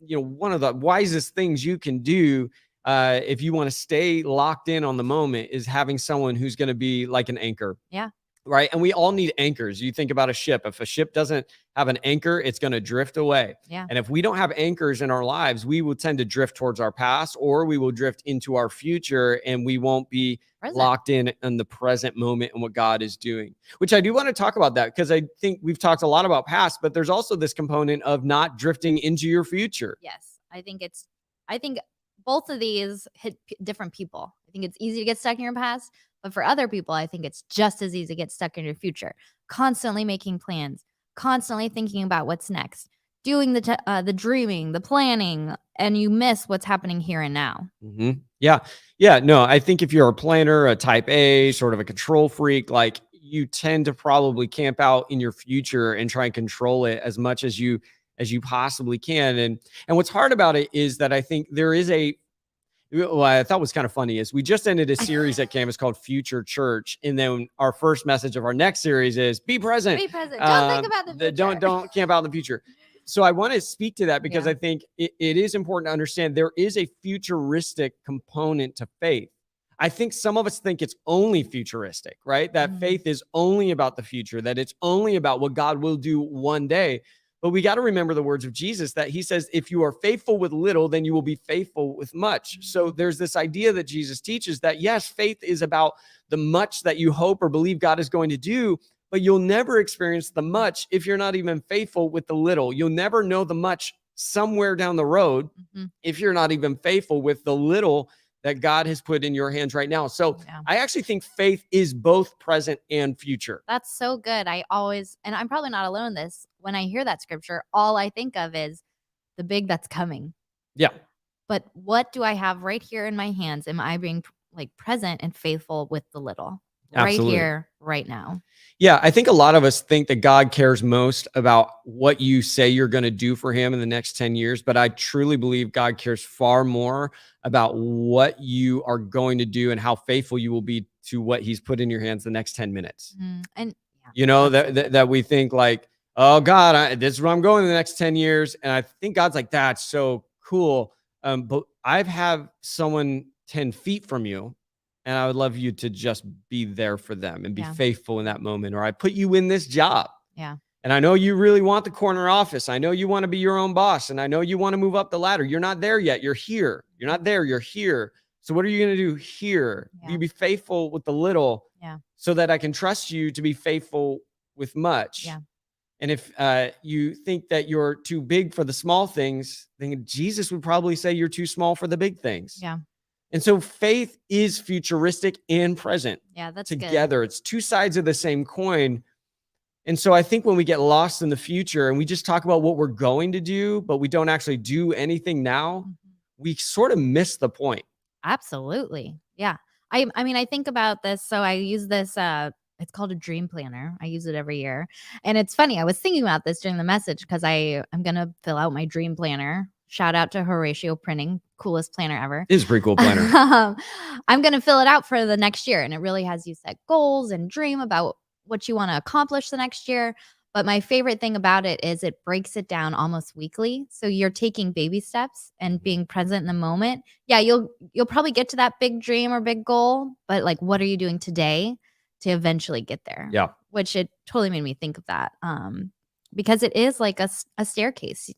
one of the wisest things you can do. If you want to stay locked in on the moment, is having someone who's going to be like an anchor. Yeah. Right. And we all need anchors. You think about a ship. If a ship doesn't have an anchor, it's going to drift away. Yeah. And if we don't have anchors in our lives, we will tend to drift towards our past, or we will drift into our future, and we won't be Present. locked in the present moment and what God is doing, which I do want to talk about that, because I think we've talked a lot about past, but there's also this component of not drifting into your future. Yes. I think both of these hit different people. I think it's easy to get stuck in your past, but for other people, I think it's just as easy to get stuck in your future. Constantly making plans, constantly thinking about what's next, doing the dreaming, the planning, and you miss what's happening here and now. Mm-hmm. Yeah. Yeah. No, I think if you're a planner, a type A, sort of a control freak, like you tend to probably camp out in your future and try and control it as much as you possibly can. And what's hard about it is that I think there is what I thought was kind of funny is we just ended a series at Campus called Future Church. And then our first message of our next series is be present. Be present. Don't think about the future. Don't camp out in the future. So I want to speak to that because Yeah. I think it is important to understand there is a futuristic component to faith. I think some of us think it's only futuristic, right? That Mhm. faith is only about the future, that it's only about what God will do one day. But we got to remember the words of Jesus that he says, if you are faithful with little, then you will be faithful with much. So there's this idea that Jesus teaches that, yes, faith is about the much that you hope or believe God is going to do, but you'll never experience the much if you're not even faithful with the little. You'll never know the much somewhere down the road Mhm. if you're not even faithful with the little that God has put in your hands right now. So Yeah. I actually think faith is both present and future. That's so good. I always, and I'm probably not alone in this, when I hear that scripture, all I think of is the big that's coming. Yeah. But what do I have right here in my hands? Am I being like present and faithful with the little Absolutely. right here, right now? Yeah, I think a lot of us think that God cares most about what you say you're going to do for him in the next 10 years. But I truly believe God cares far more about what you are going to do and how faithful you will be to what he's put in your hands the next 10 minutes. And yeah, You know, absolutely. that we think like, oh God, this is where I'm going in the next 10 years. And I think God's like, that's so cool. But I've had someone 10 feet from you, and I would love you to just be there for them and be Yeah. faithful in that moment. Or I put you in this job. Yeah. And I know you really want the corner office. I know you want to be your own boss. And I know you want to move up the ladder. You're not there yet. You're here. You're not there. You're here. So what are you going to do here? Yeah. You be faithful with the little, Yeah. so that I can trust you to be faithful with much. Yeah. And if you think that you're too big for the small things, then Jesus would probably say you're too small for the big things. Yeah. And so faith is futuristic and present Yeah. That's together. It's two sides of the same coin. And so I think when we get lost in the future and we just talk about what we're going to do, but we don't actually do anything now, good. we sort of miss the point. Absolutely. Yeah. I mean, I think about this. So I use this, it's called a dream planner. I use it every year. And it's funny. I was thinking about this during the message because I'm going to fill out my dream planner. Shout out to Horatio Printing, coolest planner ever. It is a pretty cool planner. I'm going to fill it out for the next year. And it really has you set goals and dream about what you want to accomplish the next year. But my favorite thing about it is it breaks it down almost weekly. So you're taking baby steps and being present in the moment. Yeah, you'll probably get to that big dream or big goal, but like, what are you doing today to eventually get there? Yeah. Which it totally made me think of that. Because it is like a staircase.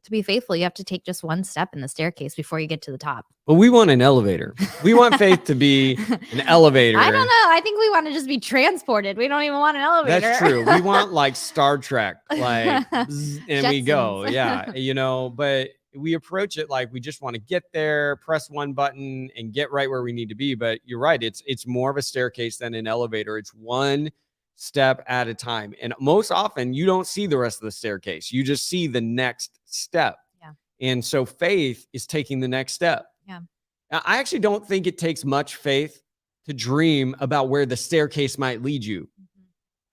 To be faithful, you have to take just one step in the staircase before you get to the top. But we want an elevator. We want faith to be an elevator. I don't know. I think we want to just be transported. We don't even want an elevator. That's true. We want like Star Trek, like, bzz, and we go. Jetsons. Yeah. But we approach it like we just want to get there, press one button and get right where we need to be. But you're right. It's more of a staircase than an elevator. It's one step at a time. And most often you don't see the rest of the staircase. You just see the next step. Yeah. And so faith is taking the next step. Yeah. Now, I actually don't think it takes much faith to dream about where the staircase might lead you.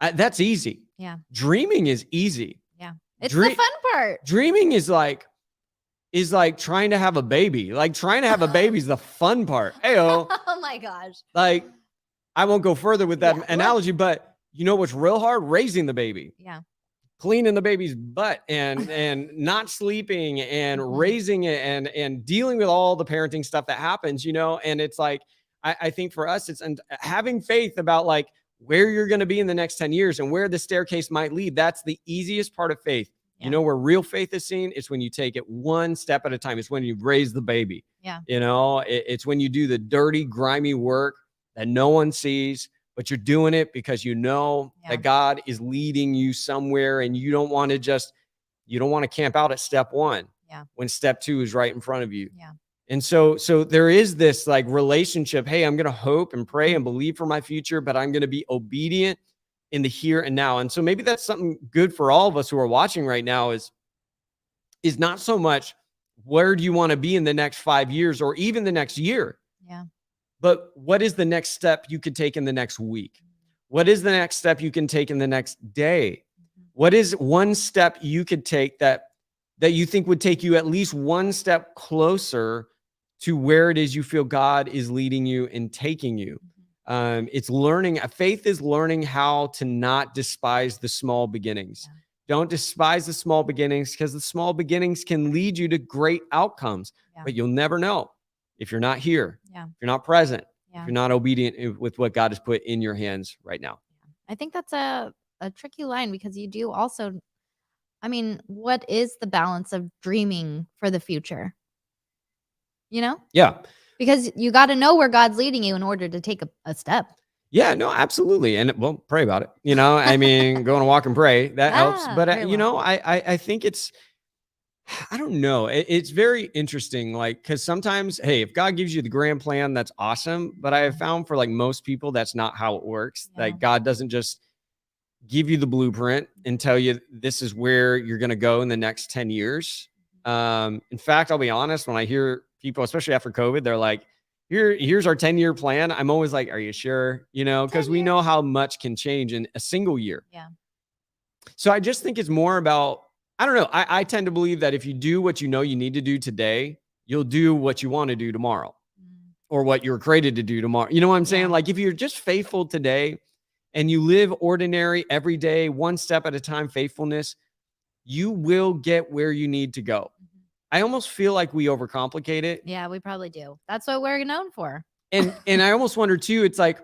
That's easy. Yeah. Dreaming is easy. Yeah. It's Dream- the fun part. Dreaming is like trying to have a baby. Like trying to have a baby is the fun part. Heyo. Oh my gosh. Like I won't go further with that Yeah, analogy, but you know what's real hard? Raising the baby. Yeah. Cleaning the baby's butt and not sleeping and Mhm. raising it and dealing with all the parenting stuff that happens, and it's like I think for us it's having faith about like where you're going to be in the next 10 years and where the staircase might lead. That's the easiest part of faith. Yeah. You know where real faith is seen? It's when you take it one step at a time. It's when you raise the baby. Yeah. It's when you do the dirty, grimy work that no one sees, but you're doing it because you know Yeah. that God is leading you somewhere and you don't want to camp out at step one. Yeah. When step two is right in front of you. Yeah. And so there is this like relationship. Hey, I'm going to hope and pray and believe for my future, but I'm going to be obedient in the here and now. And so maybe that's something good for all of us who are watching right now is not so much where do you want to be in the next 5 years or even the next year, Yeah. but what is the next step you could take in the next week? What is the next step you can take in the next day? What is one step you could take that you think would take you at least one step closer to where it is you feel God is leading you and taking you? It's learning. Faith is learning how to not despise the small beginnings. Yeah. Don't despise the small beginnings because the small beginnings can lead you to great outcomes, Yeah. but you'll never know if you're not here, Yeah. if you're not present, Yeah. if you're not obedient with what God has put in your hands right now. I think that's a tricky line because you do also, I mean, what is the balance of dreaming for the future? Yeah. Because you got to know where God's leading you in order to take a step. Yeah, no, absolutely. And well, pray about it. I mean, go on a walk and pray. That helps. Ah, But, very well. I think I don't know. It's very interesting. Like, because sometimes, hey, if God gives you the grand plan, that's awesome. But I have found for like most people, that's not how it works. Yeah. Like, God doesn't just give you the blueprint and tell you this is where you're going to go in the next 10 years. In fact, I'll be honest, when I hear people, especially after COVID, they're like, here's our 10-year plan. I'm always like, are you sure? Because 10 we know years. how much can change in a single year. Yeah. So I just think it's more about, I don't know. I tend to believe that if you do what you know you need to do today, you'll do what you want to do tomorrow or what you're created to do tomorrow. You know what I'm saying? Yeah. Like if you're just faithful today and you live ordinary every day, one step at a time faithfulness, you will get where you need to go. I almost feel like we overcomplicate it. Yeah, we probably do. That's what we're known for. And I almost wonder too, it's like,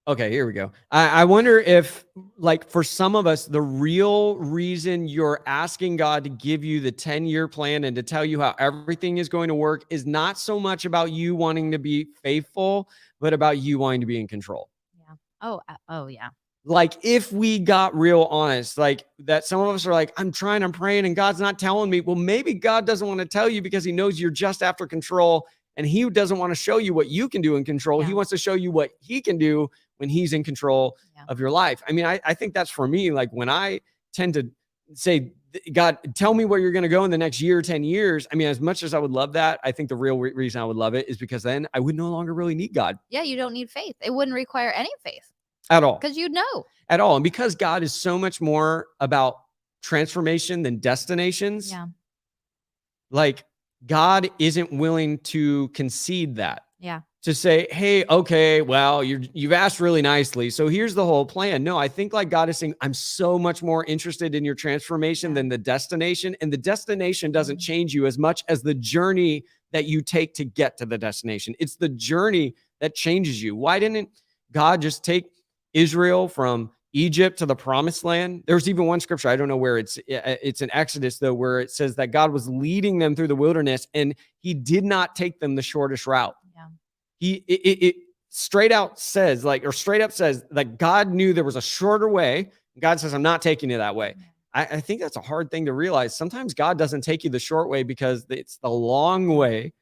Okay, here we go. I wonder if, like, for some of us, the real reason you're asking God to give you the 10-year plan and to tell you how everything is going to work is not so much about you wanting to be faithful, but about you wanting to be in control. Yeah. Oh, yeah. Like, if we got real honest, like that, some of us are like, I'm praying, and God's not telling me. Well, maybe God doesn't want to tell you because he knows you're just after control, and he doesn't want to show you what you can do in control. Yeah. He wants to show you what he can do when he's in control of your life. I mean, I think that's for me, like when I tend to say, God, tell me where you're going to go in the next year, 10 years. I mean, as much as I would love that, I think the real reason I would love it is because then I would no longer really need God Yeah, you don't need faith. It wouldn't require any faith at all. because you'd know. At all. And because God is so much more about transformation than destinations, Yeah. like God isn't willing to concede that. Yeah. To say, hey, okay, well, you've asked really nicely, so here's the whole plan. No, I think like God is saying, I'm so much more interested in your transformation than the destination, and the destination doesn't change you as much as the journey that you take to get to the destination. It's the journey that changes you. Why didn't God just take Israel from Egypt to the promised land? There's even one scripture, I don't know where it's in Exodus though, where it says that God was leading them through the wilderness and he did not take them the shortest route. It straight up says that God knew there was a shorter way. God says, I'm not taking you that way. I think that's a hard thing to realize. Sometimes God doesn't take you the short way because it's the long way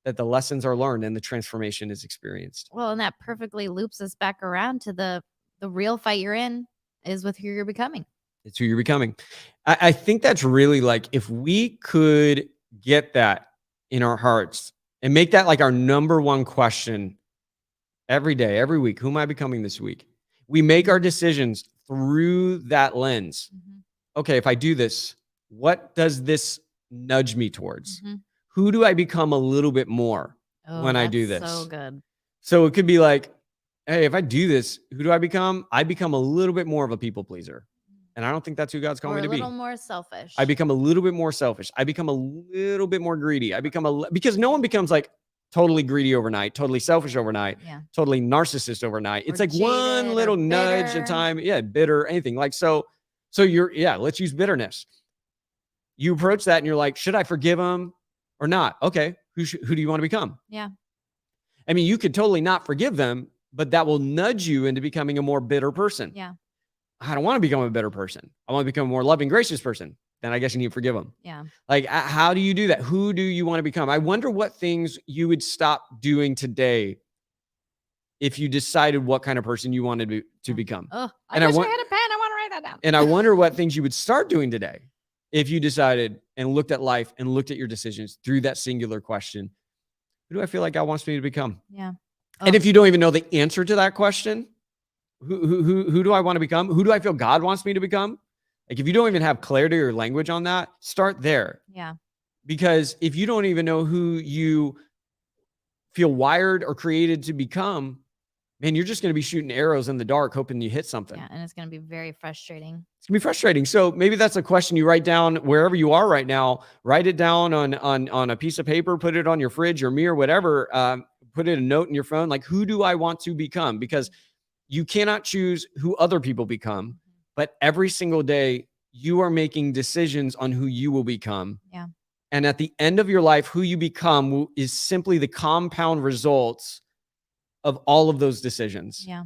that the lessons are learned and the transformation is experienced. Well, and that perfectly loops us back around to the real fight you're in is with who you're becoming. It's who you're becoming. I think that's really like, if we could get that in our hearts and make that like our number one question every day, every week, who am I becoming this week? We make our decisions through that lens. Okay, if I do this, what does this nudge me towards? Who do I become a little bit more when I do this? So good. So it could be like, hey, if I do this, who do I become? I become a little bit more of a people pleaser. And I don't think that's who God's calling me to be. A little more selfish. I become a little bit more selfish. I become a little bit more greedy. Because no one becomes like totally greedy overnight, totally selfish overnight, totally narcissist overnight. It's like one little nudge at a time. Yeah, bitter, anything. Like, so let's use bitterness. You approach that and you're like, should I forgive him or not? Okay, who do you want to become? Yeah. I mean, you could totally not forgive them, but that will nudge you into becoming a more bitter person. Yeah. I don't want to become a better person. I want to become a more loving, gracious person. Then I guess you need to forgive them. Yeah. Like, how do you do that? Who do you want to become? I wonder what things you would stop doing today if you decided what kind of person you wanted to become. Oh, And I I wish want- I had a pen. I want to write that down. And I wonder what things you would start doing today if you decided and looked at life and looked at your decisions through that singular question. Who do I feel like God wants me to become? Yeah. And if you don't even know the answer to that question, who do I want to become? Who do I feel God wants me to become? Like, if you don't even have clarity or language on that, start there. Yeah. Because if you don't even know who you feel wired or created to become, man, you're just going to be shooting arrows in the dark, hoping you hit something. Yeah. And it's going to be very frustrating. It's gonna be frustrating. So maybe that's a question you write down wherever you are right now. Write it down on a piece of paper, put it on your fridge or mirror, whatever. Put it a note in your phone. Like, who do I want to become? Because you cannot choose who other people become, but every single day you are making decisions on who you will become. Yeah. And at the end of your life, who you become is simply the compound results of all of those decisions. Yeah.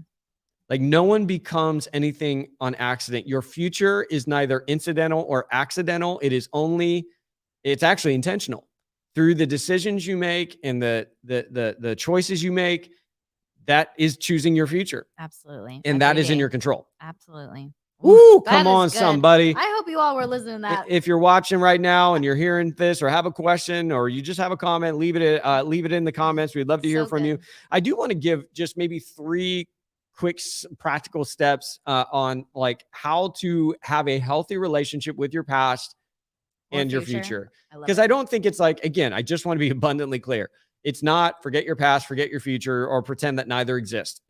Like, no one becomes anything on accident. Your future is neither incidental or accidental. It's actually intentional. Through the decisions you make and the choices you make, that is choosing your future. Absolutely. And that is in your control. Absolutely. Woo, that come is on, good. somebody. I hope you all were listening to that. If you're watching right now and you're hearing this or have a question or you just have a comment, leave it in the comments. We'd love to hear from you. I do want to give just maybe 3 quick practical steps on like how to have a healthy relationship with your past and your future. Because I don't think it's like, again, I just want to be abundantly clear. It's not forget your past, forget your future, or pretend that neither exist.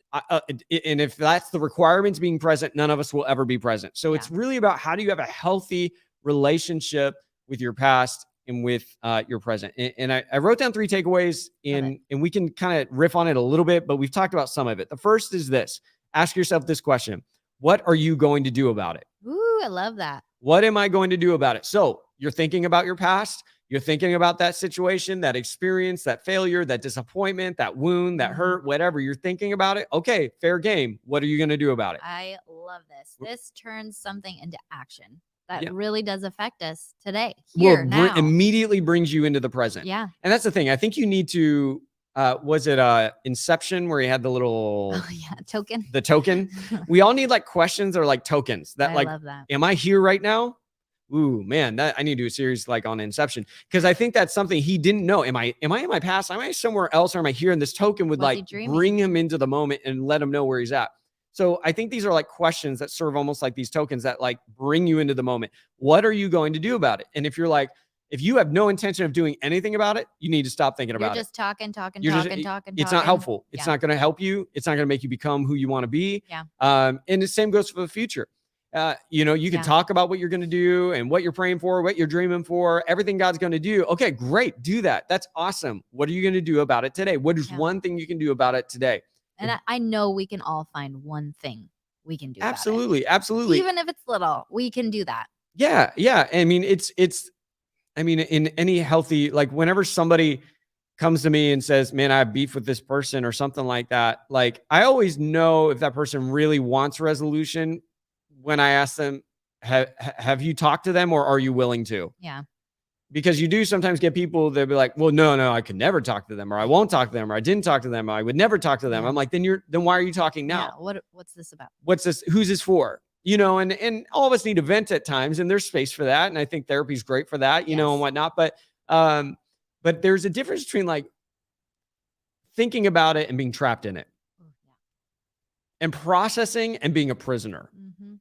And if that's the requirements being present, none of us will ever be present. So it's really about how do you have a healthy relationship with your past and with your present. And I wrote down 3 takeaways and we can kind of riff on it a little bit, but we've talked about some of it. The first is this: Ask yourself this question. What are you going to do about it? Ooh, I love that. What am I going to do about it? So you're thinking about your past. You're thinking about that situation, that experience, that failure, that disappointment, that wound, that hurt, whatever. You're thinking about it. Okay, fair game. What are you going to do about it? I love this. This turns something into action that Yeah. really does affect us today, Well, here, now. immediately brings you into the present. Yeah. And that's the thing. I think you need to, was it Inception where he had the little, Oh, yeah. Token. the token? We all need like questions or like tokens that I like, love that. am I here right now? Ooh, man, that I need to do a series like on Inception because I think that's something he didn't know. Am I in my past? Am I somewhere else? Or am I here? And this token would Was he like dreaming? bring him into the moment and let him know where he's at. So I think these are like questions that serve almost like these tokens that like bring you into the moment. What are you going to do about it? And if you're like, if you have no intention of doing anything about it, you need to stop thinking You're about it. just talking. You're just- It's not helpful. It's Yeah. not going to help you. It's not going to make you become who you want to be. Yeah. And the same goes for the future. You can Yeah. talk about what you're going to do and what you're praying for, what you're dreaming for, everything God's going to do. Okay, great. Do that. That's awesome. What are you going to do about it today? What is Yeah. one thing you can do about it today? And I know we can all find one thing we can do. about it. Absolutely. Absolutely. Even if it's little, we can do that. Yeah. Yeah. I mean, in any healthy, like whenever somebody comes to me and says, man, I have beef with this person or something like that. Like I always know if that person really wants resolution when I ask them, have you talked to them or are you willing to? Yeah. Because you do sometimes get people they'll be like, well, no, I could never talk to them, or I won't talk to them, or I didn't talk to them, or I would never talk to them. Yeah. I'm like, then why are you talking now? Yeah. What's this about? What's this? Who's this for? And all of us need to vent at times, and there's space for that. And I think therapy is great for that, and Yes. whatnot. But there's a difference between like thinking about it and being trapped in it, Ooh, and processing and being a prisoner. yeah. Mm-hmm.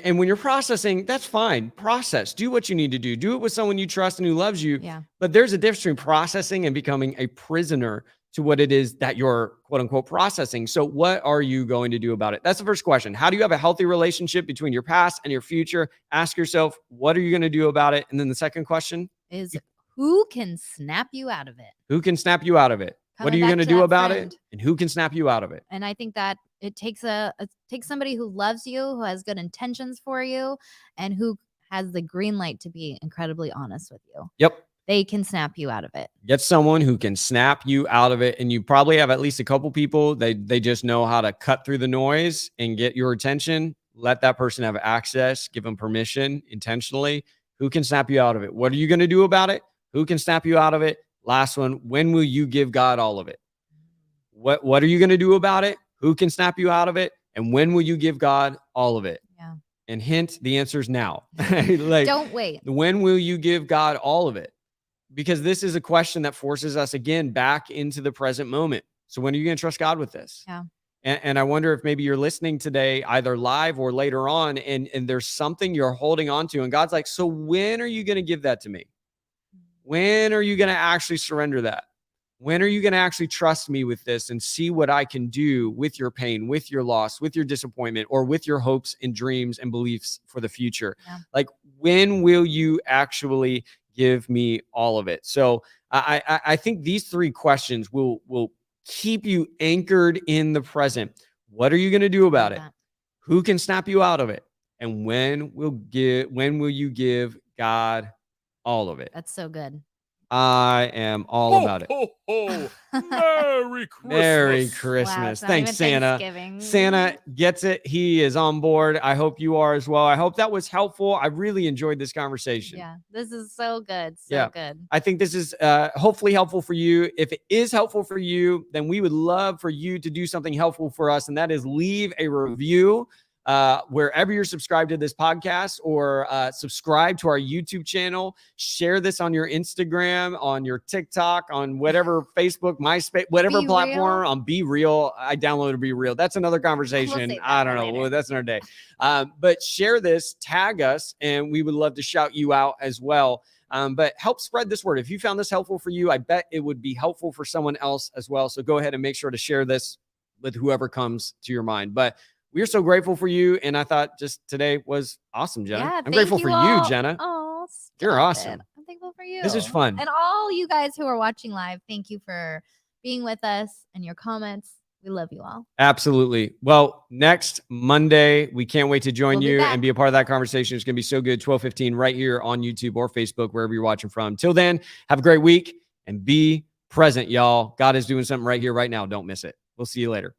And when you're processing, that's fine. Process. Do what you need to do. Do it with someone you trust and who loves you. Yeah. But there's a difference between processing and becoming a prisoner to what it is that you're quote unquote processing. So what are you going to do about it? That's the first question. How do you have a healthy relationship between your past and your future? Ask yourself, what are you going to do about it? And then the second question, Is who can snap you out of it? who can snap you out of it? What are Coming you back going to to do that about friend. it? And who can snap you out of it? And I think that it takes it takes somebody who loves you, who has good intentions for you, and who has the green light to be incredibly honest with you. Yep. They can snap you out of it. Get someone who can snap you out of it. And you probably have at least a couple people. They just know how to cut through the noise and get your attention. Let that person have access, give them permission intentionally. Who can snap you out of it? What are you going to do about it? Who can snap you out of it? Last one, when will you give God all of it? What are you going to do about it? Who can snap you out of it? And when will you give God all of it? Yeah. And hint, the answer is now. Like, Don't wait. when will you give God all of it? Because this is a question that forces us again back into the present moment. So when are you going to trust God with this? Yeah. And I wonder if maybe you're listening today, either live or later on, and there's something you're holding on to. And God's like, so when are you going to give that to me? When are you going to actually surrender that? When are you going to actually trust me with this and see what I can do with your pain, with your loss, with your disappointment, or with your hopes and dreams and beliefs for the future? Yeah. Like, when will you actually give me all of it? So I think these three questions will keep you anchored in the present. What are you going to do about it? That. Who can snap you out of it? And when will you give God all of it? That's so good. I am all about it. Ho, ho. Merry Christmas. Merry Wow, Christmas. it's not Thanks, even Santa. Thanksgiving. Santa gets it. He is on board. I hope you are as well. I hope that was helpful. I really enjoyed this conversation. Yeah, this is so good. So Yeah. good. I think this is hopefully helpful for you. If it is helpful for you, then we would love for you to do something helpful for us, and that is leave a review wherever you're subscribed to this podcast, or subscribe to our YouTube channel. Share this on your Instagram, on your TikTok, on whatever Facebook, MySpace, whatever Be platform. Real. On Be Real. I downloaded Be Real. That's another conversation. save that I don't for know. later. Well, that's another day. But share this, tag us, and we would love to shout you out as well. But help spread this word. If you found this helpful for you, I bet it would be helpful for someone else as well. So go ahead and make sure to share this with whoever comes to your mind. But we're so grateful for you. And I thought just today was awesome, Jenna. Yeah, I'm thank grateful for all. you, Jenna. Oh, You're stop awesome. it. I'm thankful for you. This is fun. And all you guys who are watching live, thank you for being with us and your comments. We love you all. Absolutely. Well, next Monday, we can't wait to join We'll be you back. and be a part of that conversation. It's going to be so good. 12:15 right here on YouTube or Facebook, wherever you're watching from. Till then, have a great week and be present, y'all. God is doing something right here, right now. Don't miss it. We'll see you later.